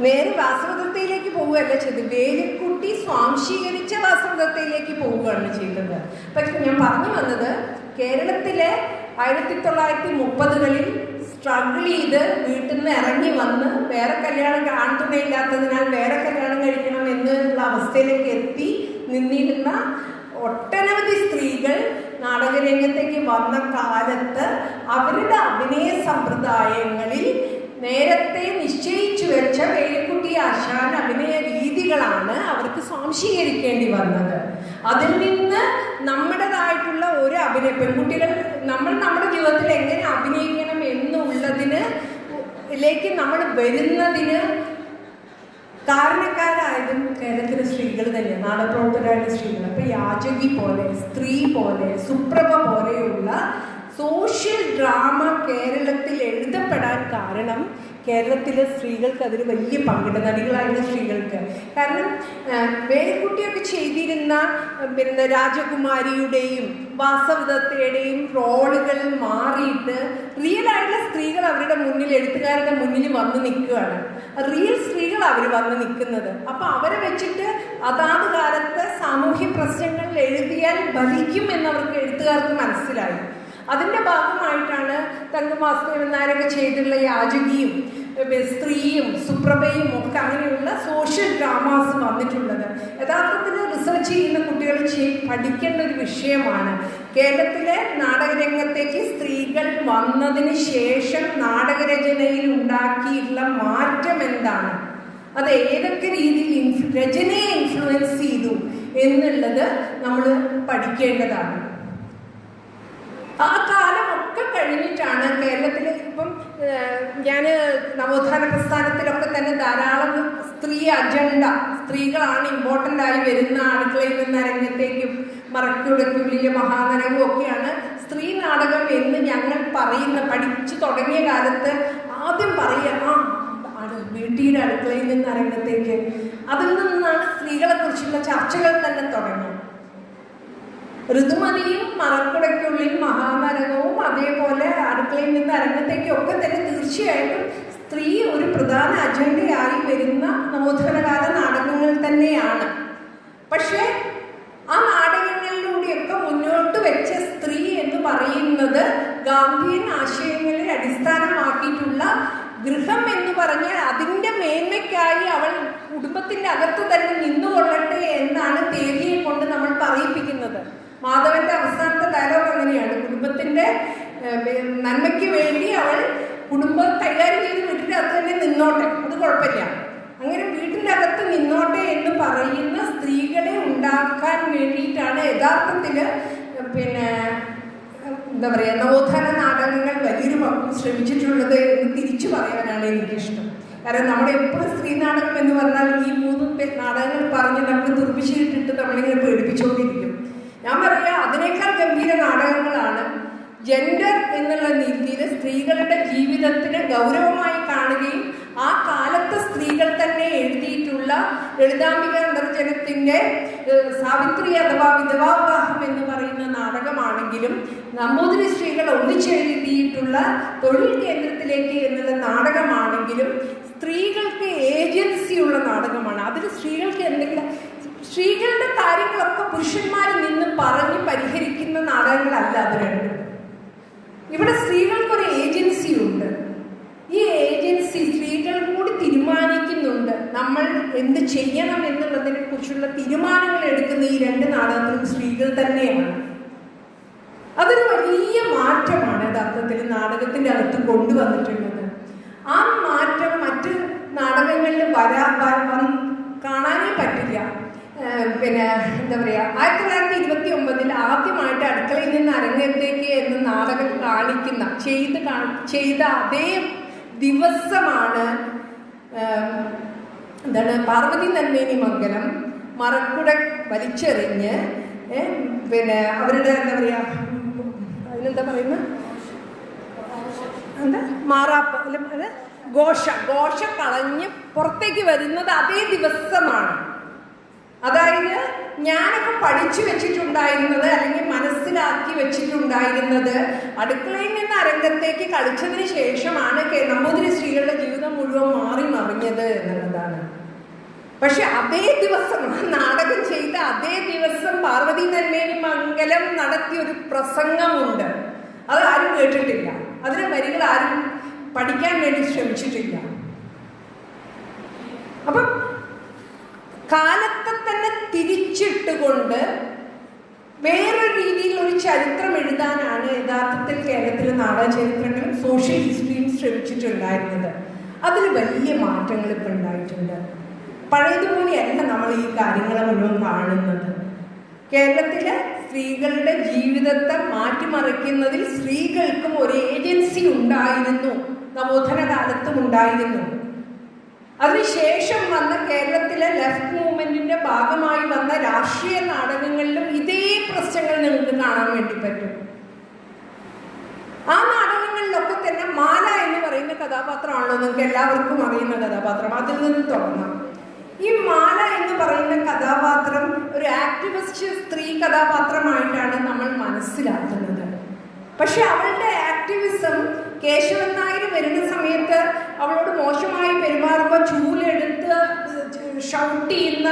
നേരെ വാസവദത്തയിലേക്ക് പോവുകയല്ല ചെയ്തത്, വേലിക്കുട്ടി സ്വാംശീകരിച്ച വാസവദത്തയിലേക്ക് പോവുകയാണ് ചെയ്തത്. പക്ഷെ ഞാൻ പറഞ്ഞു വന്നത്, കേരളത്തിലെ 1930കളിൽ സ്ട്രഗിൾ ചെയ്ത് വീട്ടിൽ നിന്ന് ഇറങ്ങി വന്ന് വേറെ കല്യാണം കാണുന്നതില്ലാത്തതിനാൽ വേറെ കല്യാണം കഴിക്കണം എന്നുള്ള അവസ്ഥയിലേക്ക് എത്തി നിന്നിരുന്ന ഒട്ടനവധി സ്ത്രീകൾ നാടകരംഗത്തേക്ക് വന്ന കാലത്ത് അവരുടെ അഭിനയ സമ്പ്രദായങ്ങളിൽ നേരത്തെ നിശ്ചയിച്ചു വെച്ച വേലിക്കുട്ടി ആശാൻ അഭിനയ രീതികളാണ് അവർക്ക് സ്വാംശീകരിക്കേണ്ടി വന്നത്. അതിൽ നിന്ന് നമ്മുടേതായിട്ടുള്ള ഒരു പെൺകുട്ടികൾ നമ്മുടെ ജീവിതത്തിൽ എങ്ങനെ അഭിനയിക്കണം എന്നുള്ളതിലേക്ക് നമ്മൾ വരുന്നതിന് കാരണക്കാരായതും കേരളത്തിലെ സ്ത്രീകൾ തന്നെയാണ്, നാടകപ്രവർത്തകരായ സ്ത്രീകൾ. അപ്പൊ യാചകി പോലെ, സ്ത്രീ പോലെ, സുപ്രഭ പോലെയുള്ള സോഷ്യൽ ഡ്രാമ കേരളത്തിൽ എഴുതപ്പെടാൻ കാരണം കേരളത്തിലെ സ്ത്രീകൾക്ക് അതിൽ വലിയ പങ്കുണ്ട്, നടികളായിരുന്ന സ്ത്രീകൾക്ക്. കാരണം വേലിക്കുട്ടിയൊക്കെ ചെയ്തിരുന്ന പിന്നെ രാജകുമാരിയുടെയും വാസവദത്തയുടെയും റോളുകൾ മാറിയിട്ട് റിയൽ ആയിട്ടുള്ള സ്ത്രീകൾ അവരുടെ മുന്നിൽ, എഴുത്തുകാരുടെ മുന്നിൽ വന്ന് നിൽക്കുകയാണ്. റിയൽ സ്ത്രീകൾ അവർ വന്ന് നിൽക്കുന്നത്. അപ്പം അവരെ വെച്ചിട്ട് അതാത് കാലത്ത് സാമൂഹ്യ പ്രശ്നങ്ങൾ എഴുതിയാൽ ഫലിക്കും എന്നവർക്ക് എഴുത്തുകാർക്ക് മനസ്സിലായി. അതിൻ്റെ ഭാഗമായിട്ടാണ് തങ്കവാസുദേവൻ നായരൊക്കെ ചെയ്തിട്ടുള്ള യാചകിയും സ്ത്രീയും സുപ്രഭയും ഒക്കെ അങ്ങനെയുള്ള സോഷ്യൽ ഡ്രാമാസ് വന്നിട്ടുള്ളത്. യഥാർത്ഥത്തിൽ റിസർച്ച് ചെയ്യുന്ന കുട്ടികൾ പഠിക്കേണ്ട ഒരു വിഷയമാണ്. കേരളത്തിലെ നാടകരംഗത്തേക്ക് സ്ത്രീകൾ വന്നതിന് ശേഷം നാടകരചനയിൽ ഉണ്ടാക്കിയിട്ടുള്ള മാറ്റം എന്താണ്, അത് ഏതൊക്കെ രീതിയിൽ രചനയെ ഇൻഫ്ലുവൻസ് ചെയ്തു എന്നുള്ളത് നമ്മൾ പഠിക്കേണ്ടതാണ്. ആ കാലമൊക്കെ കഴിഞ്ഞിട്ടാണ് കേരളത്തിൽ ഇപ്പം ഞാൻ നവോത്ഥാന പ്രസ്ഥാനത്തിലൊക്കെ തന്നെ ധാരാളം സ്ത്രീ അജണ്ട, സ്ത്രീകളാണ് ഇമ്പോർട്ടൻ്റ് ആയി വരുന്ന, അടുക്കളയിൽ നിന്ന് രംഗത്തേക്കും മറക്കുടയ്ക്കുള്ളിലെ മഹാനരകവും ഒക്കെയാണ് സ്ത്രീ നാടകം എന്ന് ഞങ്ങൾ പഠിച്ചു തുടങ്ങിയ കാലത്ത് ആദ്യം പറയുക വീട്ടിയുടെ അടുക്കളയിൽ നിന്ന് രംഗത്തേക്ക്. അതിൽ നിന്നാണ് സ്ത്രീകളെ കുറിച്ചുള്ള ചർച്ചകൾ തന്നെ തുടങ്ങി. ഋതുമതിയും മറക്കുടയ്ക്കുള്ളിൽ മഹാനരകവും അതേപോലെ അടുക്കളയിൽ നിന്ന് അരങ്ങത്തേക്കും ഒക്കെ തന്നെ തീർച്ചയായിട്ടും സ്ത്രീ ഒരു പ്രധാന അജണ്ടയായി വരുന്ന നവോത്ഥാനകാല നാടകങ്ങൾ തന്നെയാണ്. പക്ഷേ ആ നാടകങ്ങളിലൂടെയൊക്കെ മുന്നോട്ട് വെച്ച സ്ത്രീ എന്ന് പറയുന്നത് ഗാന്ധിയൻ ആശയങ്ങളിൽ അടിസ്ഥാനമാക്കിയിട്ടുള്ള ഗൃഹം എന്ന് പറഞ്ഞാൽ അതിൻ്റെ മേന്മയ്ക്കായി അവൾ കുടുംബത്തിൻ്റെ അകത്ത് തന്നെ നിന്നുകൊള്ളട്ടെ എന്നാണ് തേലിയെ കൊണ്ട് നമ്മൾ പറയിപ്പിക്കുന്നത്. മാധവന്റെ അവസാനത്തെ ഡയലോഗ് അങ്ങനെയാണ്, കുടുംബത്തിന്റെ നന്മയ്ക്ക് വേണ്ടി അവൾ കുടുംബം കൈകാര്യം ചെയ്ത് വീട്ടിൻ്റെ അകത്ത് തന്നെ നിന്നോട്ടെ, അത് കുഴപ്പമില്ല, അങ്ങനെ വീട്ടിൻ്റെ അകത്ത് നിന്നോട്ടെ എന്ന് പറയുന്ന സ്ത്രീകളെ ഉണ്ടാക്കാൻ വേണ്ടിയിട്ടാണ് യഥാർത്ഥത്തിൽ പിന്നെ എന്താ പറയുക നവോത്ഥാന നാടകങ്ങൾ വലിയൊരു പങ്കും ശ്രമിച്ചിട്ടുള്ളത് എന്ന് തിരിച്ചു പറയാനാണ് എനിക്കിഷ്ടം. കാരണം നമ്മുടെ എപ്പോഴും സ്ത്രീ നാടകം എന്ന് പറഞ്ഞാൽ ഈ 3 നാടകങ്ങൾ പറഞ്ഞ് നമ്മൾ തുറപ്പിച്ചിട്ടിട്ട് നമ്മളിങ്ങനെ പേടിപ്പിച്ചുകൊണ്ടിരിക്കും. ഞാൻ പറയുക അതിനേക്കാൾ ഗംഭീര നാടകങ്ങളാണ് ജെൻഡർ എന്നുള്ള രീതിയിൽ സ്ത്രീകളുടെ ജീവിതത്തിന് ഗൗരവമായി കാണുകയും ആ കാലത്തെ സ്ത്രീകൾ തന്നെ എഴുതിയിട്ടുള്ള ലളിതാംബിക അന്തർജനത്തിൻ്റെ സാവിത്രി അഥവാ വിധവാ വിവാഹം എന്ന് പറയുന്ന നാടകമാണെങ്കിലും നമ്പൂതിരി സ്ത്രീകൾ ഒന്നിച്ചെഴുതിയിട്ടുള്ള തൊഴിൽ കേന്ദ്രത്തിലേക്ക് എന്നുള്ള നാടകമാണെങ്കിലും സ്ത്രീകൾക്ക് ഏജൻസിയുള്ള നാടകമാണ്. അതിൽ സ്ത്രീകൾക്ക് എന്തെങ്കിലും സ്ത്രീകളുടെ കാര്യങ്ങളൊക്കെ പുരുഷന്മാർ നിന്ന് പറഞ്ഞ് പരിഹരിക്കുന്ന നാടകങ്ങളല്ല അത് രണ്ടും. ഇവിടെ സ്ത്രീകൾക്കൊരു ഏജൻസി ഉണ്ട്. ഈ ഏജൻസി സ്ത്രീകൾ കൂടി തീരുമാനിക്കുന്നുണ്ട്. നമ്മൾ എന്ത് ചെയ്യണം എന്നുള്ളതിനെ കുറിച്ചുള്ള തീരുമാനങ്ങൾ എടുക്കുന്ന ഈ രണ്ട് നാടകങ്ങളും സ്ത്രീകൾ തന്നെയാണ്. അതൊരു വലിയ മാറ്റമാണ് യഥാർത്ഥത്തിൽ നാടകത്തിൻ്റെ അകത്ത് കൊണ്ടുവന്നിട്ടുള്ളത്. ആ മാറ്റം മറ്റ് നാടകങ്ങളിൽ കാണാനേ പറ്റില്ല. പിന്നെ എന്താ പറയുക, 1929 ആദ്യമായിട്ട് അടുക്കളയിൽ നിന്ന് അരങ്ങത്തേക്ക് എന്ന നാടകം ചെയ്ത അതേ ദിവസമാണ് പാർവതി നന്മേനി മംഗലം മറക്കുട വലിച്ചെറിഞ്ഞ് പിന്നെ അവരുടെ എന്താ പറയുക, അതിനെന്താ പറയുന്നത്, എന്താ മാറാപ്പ് അല്ലെ, ഘോഷ കളഞ്ഞ് പുറത്തേക്ക് വരുന്നത് അതേ ദിവസമാണ്. അതായത് ഞാനൊക്കെ പഠിച്ചു വെച്ചിട്ടുണ്ടായിരുന്നത് അല്ലെങ്കിൽ മനസ്സിലാക്കി വെച്ചിട്ടുണ്ടായിരുന്നത് അടുക്കളയിൽ നിന്ന് അരങ്ങത്തേക്ക് കളിച്ചതിന് ശേഷമാണ് നമ്പൂതിരി സ്ത്രീകളുടെ ജീവിതം മുഴുവൻ മാറി മറിഞ്ഞത് എന്നുള്ളതാണ്. പക്ഷെ അതേ ദിവസം നാടകം ചെയ്ത അതേ ദിവസം പാർവതി നന്മേനി മംഗലം നടത്തിയൊരു പ്രസംഗമുണ്ട്. അത് ആരും കേട്ടിട്ടില്ല. അതിലെ വരികൾ ആരും പഠിക്കാൻ വേണ്ടി ശ്രമിച്ചിട്ടില്ല. അപ്പം കാലത്തെ തന്നെ തിരിച്ചിട്ടുകൊണ്ട് വേറൊരു രീതിയിൽ ഒരു ചരിത്രം എഴുതാനാണ് യഥാർത്ഥത്തിൽ കേരളത്തിലെ നാടക ചരിത്രങ്ങളും സോഷ്യൽ ഹിസ്റ്ററിയും ശ്രമിച്ചിട്ടുണ്ടായിരുന്നത്. അതിൽ വലിയ മാറ്റങ്ങൾ ഇപ്പം ഉണ്ടായിട്ടുണ്ട്. പഴയതുപോലെയല്ല നമ്മൾ ഈ കാര്യങ്ങളെ മുഴുവൻ കാണുന്നത്. കേരളത്തിലെ സ്ത്രീകളുടെ ജീവിതത്തെ മാറ്റിമറിക്കുന്നതിൽ സ്ത്രീകൾക്കും ഒരു ഏജൻസി ഉണ്ടായിരുന്നു, നവോത്ഥാന കാലത്തും ഉണ്ടായിരുന്നു. അതിനുശേഷം വന്ന കേരളത്തിലെ ലെഫ്റ്റ് മൂവ്മെന്റിന്റെ ഭാഗമായി വന്ന രാഷ്ട്രീയ നാടകങ്ങളിലും ഇതേ പ്രശ്നങ്ങൾ നിങ്ങൾക്ക് കാണാൻ വേണ്ടി പറ്റും. ആ നാടകങ്ങളിലൊക്കെ തന്നെ മാല എന്ന് പറയുന്ന കഥാപാത്രമാണല്ലോ നിങ്ങൾക്ക് എല്ലാവർക്കും അറിയുന്ന കഥാപാത്രം. അതിൽ നിന്ന് തുടങ്ങാം. ഈ മാല എന്ന് പറയുന്ന കഥാപാത്രം ഒരു ആക്ടിവിസ്റ്റ് സ്ത്രീ കഥാപാത്രമായിട്ടാണ് നമ്മൾ മനസ്സിലാക്കുന്നത്. പക്ഷെ അവളുടെ ആക്ടിവിസം കേശവൻ നായർ വരുന്ന സമയത്ത് അവളോട് മോശമായി പെരുമാറുമ്പോൾ ചൂലെടുത്ത് ഷൗട്ട് ചെയ്യുന്ന,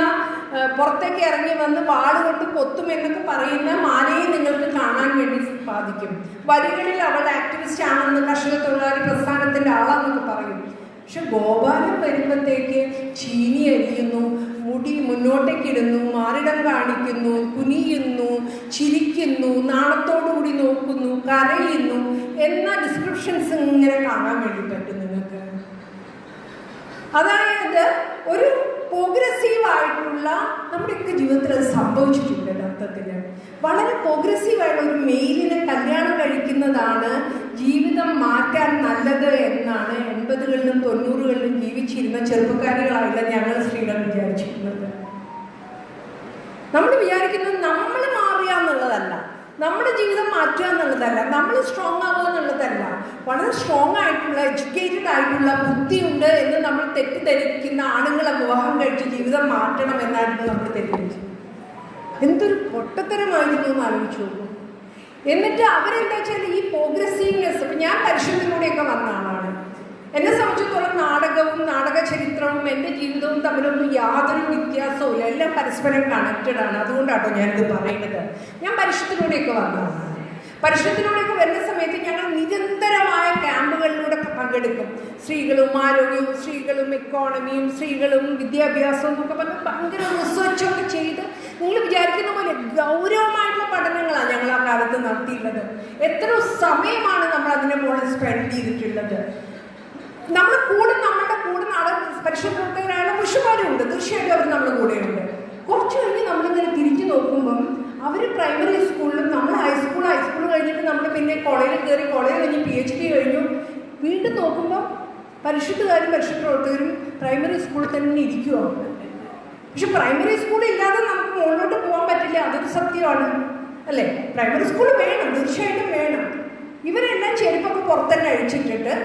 പുറത്തേക്ക് ഇറങ്ങി വന്ന് വാളുകൊണ്ട് കൊത്തും എന്നൊക്കെ പറയുന്ന മാലയെ നിങ്ങൾക്ക് കാണാൻ വേണ്ടി സാധിക്കും. വരികളിൽ അവൾ ആക്ടിവിസ്റ്റ് ആണെന്ന്, കർഷക തൊഴിലാളി പ്രസ്ഥാനത്തിൻ്റെ ആളാന്നൊക്കെ പറയും. പക്ഷെ ഗോപാലൻ വരുമ്പോഴത്തേക്ക് ചീനി അരിയുന്നു, മുടി മുന്നോട്ടേക്കിടുന്നു, മാറിടം കാണിക്കുന്നു, കുനിയുന്നു, ചിരിക്കുന്നു, നാണത്തോടുകൂടി നോക്കുന്നു, കരയുന്നു എന്ന ഡിസ്ക്രിപ്ഷൻസ് ഇങ്ങനെ കാണാൻ വേണ്ടി പറ്റും നിങ്ങൾക്ക്. അതായത് ഒരു പ്രോഗ്രസീവായിട്ടുള്ള നമ്മുടെയൊക്കെ ജീവിതത്തിൽ അത് സംഭവിച്ചിട്ടുണ്ട്. യഥാർത്ഥത്തിൽ വളരെ പ്രോഗ്രസീവായുള്ള ഒരു മെയിലിനെ കല്യാണം കഴിക്കുന്നതാണ് ജീവിതം മാറ്റാൻ നല്ലത് എന്നാണ് 80കളിലും 90കളിലും ജീവിച്ചിരുന്ന ചെറുപ്പക്കാരികളായില്ല ഞങ്ങൾ സ്ത്രീകൾ വിചാരിച്ചിരുന്നത്. നമ്മൾ വിചാരിക്കുന്നത് നമ്മൾ മാറുക എന്നുള്ളതല്ല, നമ്മുടെ ജീവിതം മാറ്റുക എന്നുള്ളതല്ല, നമ്മൾ സ്ട്രോങ് ആവുക എന്നുള്ളതല്ല. വളരെ സ്ട്രോങ് ആയിട്ടുള്ള എഡ്യൂക്കേറ്റഡ് ആയിട്ടുള്ള ബുദ്ധിയുണ്ട് എന്ന് നമ്മൾ തെറ്റിദ്ധരിക്കുന്ന ആണുങ്ങളെ വിവാഹം കഴിച്ച് ജീവിതം മാറ്റണം എന്നായിരുന്നു നമ്മൾ തെറ്റിദ്ധരിച്ചത്. എന്തൊരു പൊട്ടത്തരമായിരുന്നു എന്ന് ആലോചിച്ചു നോക്കും. എന്നിട്ട് അവരെന്താ വെച്ചാൽ ഈ പ്രോഗ്രസീവ്നെസ്, ഇപ്പം ഞാൻ പരിശുദ്ധിലൂടെയൊക്കെ വന്ന ആളാണ്. എന്നെ സംബന്ധിച്ചിടത്തോളം നാടകവും നാടക ചരിത്രവും എൻ്റെ ജീവിതവും തമ്മിലൊന്നും യാതൊരു വ്യത്യാസവും ഇല്ല. എല്ലാം പരസ്പരം കണക്റ്റഡ് ആണ്. അതുകൊണ്ടാട്ടോ ഞാനിത് പറയുന്നത്. ഞാൻ പരിശുദ്ധിലൂടെയൊക്കെ വന്ന ആളാണ്. പരിശുദ്ധിലൂടെയൊക്കെ വരുന്ന സമയത്ത് ഞങ്ങൾ നിരന്തരമായ ക്യാമ്പുകളിലൂടെ പങ്കെടുക്കും. സ്ത്രീകളും ആരോഗ്യവും, സ്ത്രീകളും എക്കോണമിയും, സ്ത്രീകളും വിദ്യാഭ്യാസവും എന്നൊക്കെ പറഞ്ഞ് ഭയങ്കര റിസർച്ചൊക്കെ ചെയ്ത് നിങ്ങൾ വിചാരിക്കുന്ന പോലെ ഗൗരവമായിട്ടുള്ള പഠനങ്ങളാണ് ഞങ്ങൾ ആ കാലത്ത് നടത്തിയിട്ടുള്ളത്. എത്ര സമയമാണ് നമ്മൾ അതിനെ മുകളിൽ സ്പെൻഡ് ചെയ്തിട്ടുള്ളത്. നമ്മുടെ കൂടെ നാടക പരിശുദ്ധരായ പുരുഷന്മാരുണ്ട്, തീർച്ചയായിട്ടും അവർ നമ്മുടെ കൂടെയുണ്ട്. കുറച്ച് കഴിഞ്ഞ് നമ്മളിങ്ങനെ തിരിച്ചു നോക്കുമ്പം അവർ പ്രൈമറി സ്കൂളിലും നമ്മൾ ഹൈസ്കൂൾ കഴിഞ്ഞിട്ട് നമ്മൾ പിന്നെ കോളേജിൽ കയറി, കോളേജ് കഴിഞ്ഞ് PhD കഴിഞ്ഞു. വീണ്ടും നോക്കുമ്പോൾ പരിശുദ്ധകാരും പരിശുദ്ധ പ്രവർത്തകരും പ്രൈമറി സ്കൂളിൽ തന്നെ ഇരിക്കുവാണ്. പക്ഷെ പ്രൈമറി സ്കൂൾ ഇല്ലാതെ നമുക്ക് മുകളിലോട്ട് പോകാൻ പറ്റില്ല. അതൊരു സത്യമാണ് അല്ലേ? പ്രൈമറി സ്കൂൾ വേണം, തീർച്ചയായിട്ടും വേണം. ഇവരെല്ലാം ചെരുപ്പൊക്കെ പുറത്തന്നെ അഴിച്ചിട്ടിട്ട്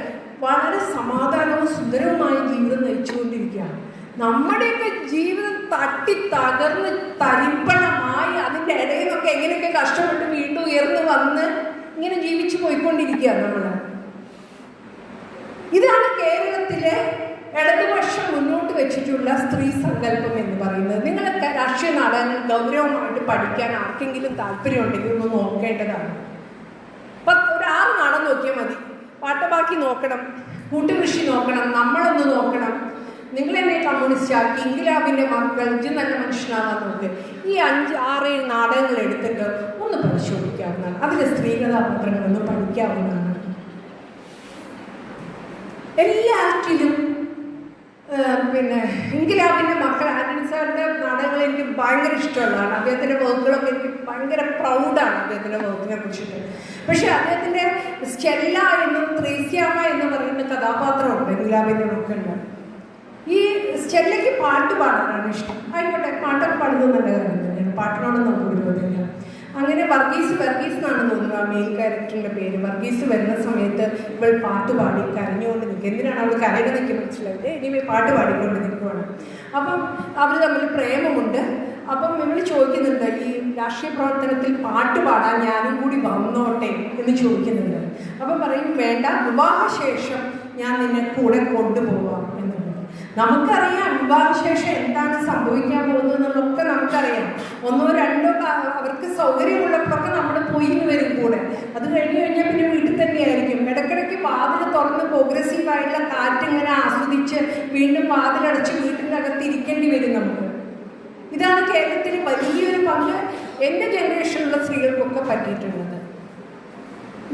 വളരെ സമാധാനവും സുന്ദരവുമായ ജീവിതം നയിച്ചുകൊണ്ടിരിക്കുകയാണ്. നമ്മുടെയൊക്കെ ജീവിതം തട്ടി തകർന്ന് തരിപ്പണമായി അതിൻ്റെ ഇടയിൽ നിന്നൊക്കെ എങ്ങനെയൊക്കെ കഷ്ടപ്പെട്ട് വീണ്ടും ഉയർന്നു വന്ന് ഇങ്ങനെ ജീവിച്ചു പോയിക്കൊണ്ടിരിക്കുകയാണ് നമ്മൾ. ഇതാണ് കേരളത്തിലെ ഇടതുപക്ഷം മുന്നോട്ട് വെച്ചിട്ടുള്ള സ്ത്രീ സങ്കല്പം എന്ന് പറയുന്നത്, നിങ്ങളൊക്കെ രാഷ്ട്രീയ നാടകങ്ങൾ ഗൗരവമായിട്ട് പഠിക്കാൻ ആർക്കെങ്കിലും താല്പര്യമുണ്ടെങ്കിൽ ഒന്ന് നോക്കേണ്ടതാണ്. ഒരു 6 നാടകം നോക്കിയാൽ മതി. പാട്ടബാക്കി നോക്കണം, കൂട്ടുകൃഷി നോക്കണം, നമ്മളൊന്ന് നോക്കണം. നിങ്ങളെന്നെ കമ്മ്യൂണിസ്റ്റ് ആക്കി, ഇൻക്ലാബിൻ്റെ മക്കൾ, ഇജ്ജ് നല്ല മനുഷ്യനാവാൻ നോക്ക്. ഈ 5-6 നാടകങ്ങൾ എടുത്തിട്ട് ഒന്ന് പരിശോധിക്കാവുന്നതാണ്. അതിലെ സ്ത്രീ കഥാപാത്രങ്ങളൊന്ന് പഠിക്കാവുന്നതാണ്. എല്ലാറ്റിലും പിന്നെ ഇൻക്ലാബിൻ്റെ മക്കൾ, ആന്റണി സാറിൻ്റെ നാടകങ്ങൾ എനിക്ക് ഭയങ്കര ഇഷ്ടമുള്ളതാണ്. അദ്ദേഹത്തിൻ്റെ വർക്കുകളൊക്കെ എനിക്ക് ഭയങ്കര പ്രൗഡാണ് അദ്ദേഹത്തിൻ്റെ വർക്കിനെ കുറിച്ചിട്ട്. പക്ഷെ അദ്ദേഹത്തിൻ്റെ സ്റ്റെല്ല എന്നും ത്രേസ്യാമ്മ എന്ന് പറയുന്ന കഥാപാത്രമുണ്ട് ഇൻക്ലാബിൻ്റെ മക്കളുടെ. ഈ സ്റ്റെല്ലയ്ക്ക് പാട്ട് പാടാനാണ് ഇഷ്ടം. ആയിക്കോട്ടെ, പാട്ടൊക്കെ പാടുന്നത് നല്ല കാര്യം തന്നെയാണ്, പാട്ടിനോട് നമുക്ക് വിരോധമില്ല. അങ്ങനെ വർഗീസ് എന്നാണ് തോന്നുന്നത് ആ മെയിൻ ക്യാരക്ടറിൻ്റെ പേര്. വർഗീസ് വരുന്ന സമയത്ത് ഇവൾ പാട്ട് പാടി കരഞ്ഞുകൊണ്ട് നിൽക്കുക. എന്തിനാണ് അവൾ കരഞ്ഞു നിൽക്കുക മനസ്സിലായത്? ഇനി പാട്ട് പാടിക്കൊണ്ട് നിൽക്കുവാണ്. അപ്പം അവർ തമ്മിൽ പ്രേമമുണ്ട്. അപ്പം ഇവൾ ചോദിക്കുന്നുണ്ട്, ഈ രാഷ്ട്രീയ പ്രവർത്തനത്തിൽ പാട്ട് പാടാൻ ഞാനും കൂടി വന്നോട്ടെ എന്ന് ചോദിക്കുന്നുണ്ട്. അപ്പം പറയും, വേണ്ട, വിവാഹശേഷം ഞാൻ നിന്നെ കൂടെ കൊണ്ടുപോകാം എന്നുള്ളത്. നമുക്കറിയാം വിവാഹശേഷം എന്താണ് സംഭവിക്കാൻ പോകുന്നത് എന്നുള്ളതൊക്കെ നമുക്കറിയാം. 1-2 അവർക്ക് സൗകര്യമുള്ളപ്പോഴൊക്കെ നമ്മൾ പോയി വരും കൂടെ. അത് കഴിഞ്ഞ് കഴിഞ്ഞാൽ പിന്നെ വീട്ടിൽ തന്നെയായിരിക്കും. ഇടയ്ക്കിടയ്ക്ക് വാതിൽ തുറന്ന് പ്രോഗ്രസീവായിട്ടുള്ള കാറ്റിങ്ങനെ ആസ്വദിച്ച് വീണ്ടും വാതിലടച്ച് വീട്ടിൻ്റെ അകത്ത് ഇരിക്കേണ്ടി വരും നമുക്ക്. ഇതാണ് കേരളത്തിൽ വലിയൊരു പങ്ക് എൻ്റെ ജനറേഷനിലുള്ള സ്ത്രീകൾക്കൊക്കെ പറ്റിയിട്ടുള്ളത്,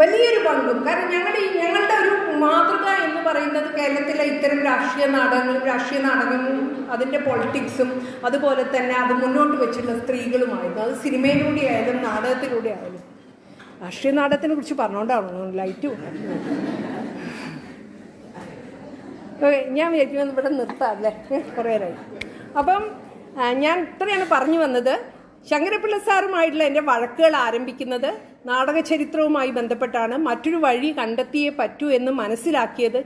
വലിയൊരു പങ്കും. കാരണം ഞങ്ങളുടെ ഒരു മാതൃക എന്ന് പറയുന്നത് കേരളത്തിലെ ഇത്തരം രാഷ്ട്രീയ നാടകങ്ങളും അതിൻ്റെ പൊളിറ്റിക്സും അതുപോലെ തന്നെ അത് മുന്നോട്ട് വെച്ചിട്ടുള്ള സ്ത്രീകളുമായിരുന്നു. അത് സിനിമയിലൂടെ ആയാലും നാടകത്തിലൂടെ ആയാലും. രാഷ്ട്രീയ നാടകത്തിനെ കുറിച്ച് പറഞ്ഞുകൊണ്ടാണോ ലൈറ്റ് ഞാൻ വിചാരിക്കുന്നത് ഇവിടെ നിർത്താം അല്ലേ, കുറേ നേരമായി. അപ്പം ഞാൻ ഇത്രയാണ് പറഞ്ഞു വന്നത്. ശങ്കരപ്പിള്ള സാറുമായിട്ടുള്ള എൻ്റെ വഴക്കുകൾ ആരംഭിക്കുന്നത് നാടക ചരിത്രവുമായി ബന്ധപ്പെട്ടാണ്. മറ്റൊരു വഴി കണ്ടെത്തിയേ പറ്റൂ എന്ന് മനസ്സിലാക്കിയത്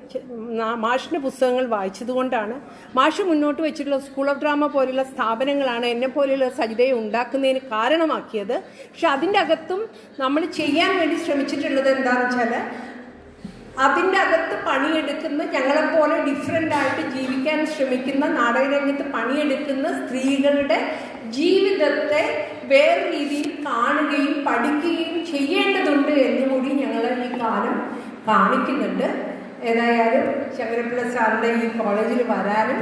മാഷിൻ്റെ പുസ്തകങ്ങൾ വായിച്ചതുകൊണ്ടാണ്. മാഷ് മുന്നോട്ട് വെച്ചിട്ടുള്ള സ്കൂൾ ഓഫ് ഡ്രാമ പോലുള്ള സ്ഥാപനങ്ങളാണ് എന്നെ പോലെയുള്ള സജിതയെ ഉണ്ടാക്കുന്നതിന് കാരണമാക്കിയത്. പക്ഷെ അതിൻ്റെ അകത്തും നമ്മൾ ചെയ്യാൻ വേണ്ടി ശ്രമിച്ചിട്ടുള്ളത് എന്താണെന്ന് വെച്ചാൽ, അതിൻ്റെ അകത്ത് പണിയെടുക്കുന്ന, ഞങ്ങളെപ്പോലെ ഡിഫറെൻ്റായിട്ട് ജീവിക്കാൻ ശ്രമിക്കുന്ന, നാടകരംഗത്ത് പണിയെടുക്കുന്ന സ്ത്രീകളുടെ ജീവിതത്തെ വേറെ രീതിയിൽ കാണുകയും പഠിക്കുകയും ചെയ്യേണ്ടതുണ്ട് എന്നുകൂടി ഞങ്ങൾ ഈ കാലം കാണിക്കുന്നുണ്ട്. ഏതായാലും ശങ്കരപ്പിള്ള സാറിൻ്റെ ഈ കോളേജിൽ വരാനും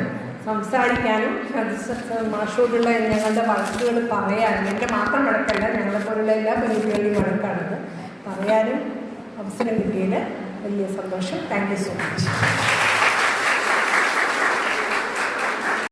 സംസാരിക്കാനും മാഷോടുള്ള ഞങ്ങളുടെ വഴക്കുകൾ പറയാനും, എൻ്റെ മാത്രം വഴക്കല്ല, ഞങ്ങളെപ്പോലുള്ള എല്ലാ പെൺകുട്ടികളുടെയും വഴക്കാണെന്ന് പറയാനും അവസരം കിട്ടിയതിൽ വലിയ സന്തോഷം. Thank you so much.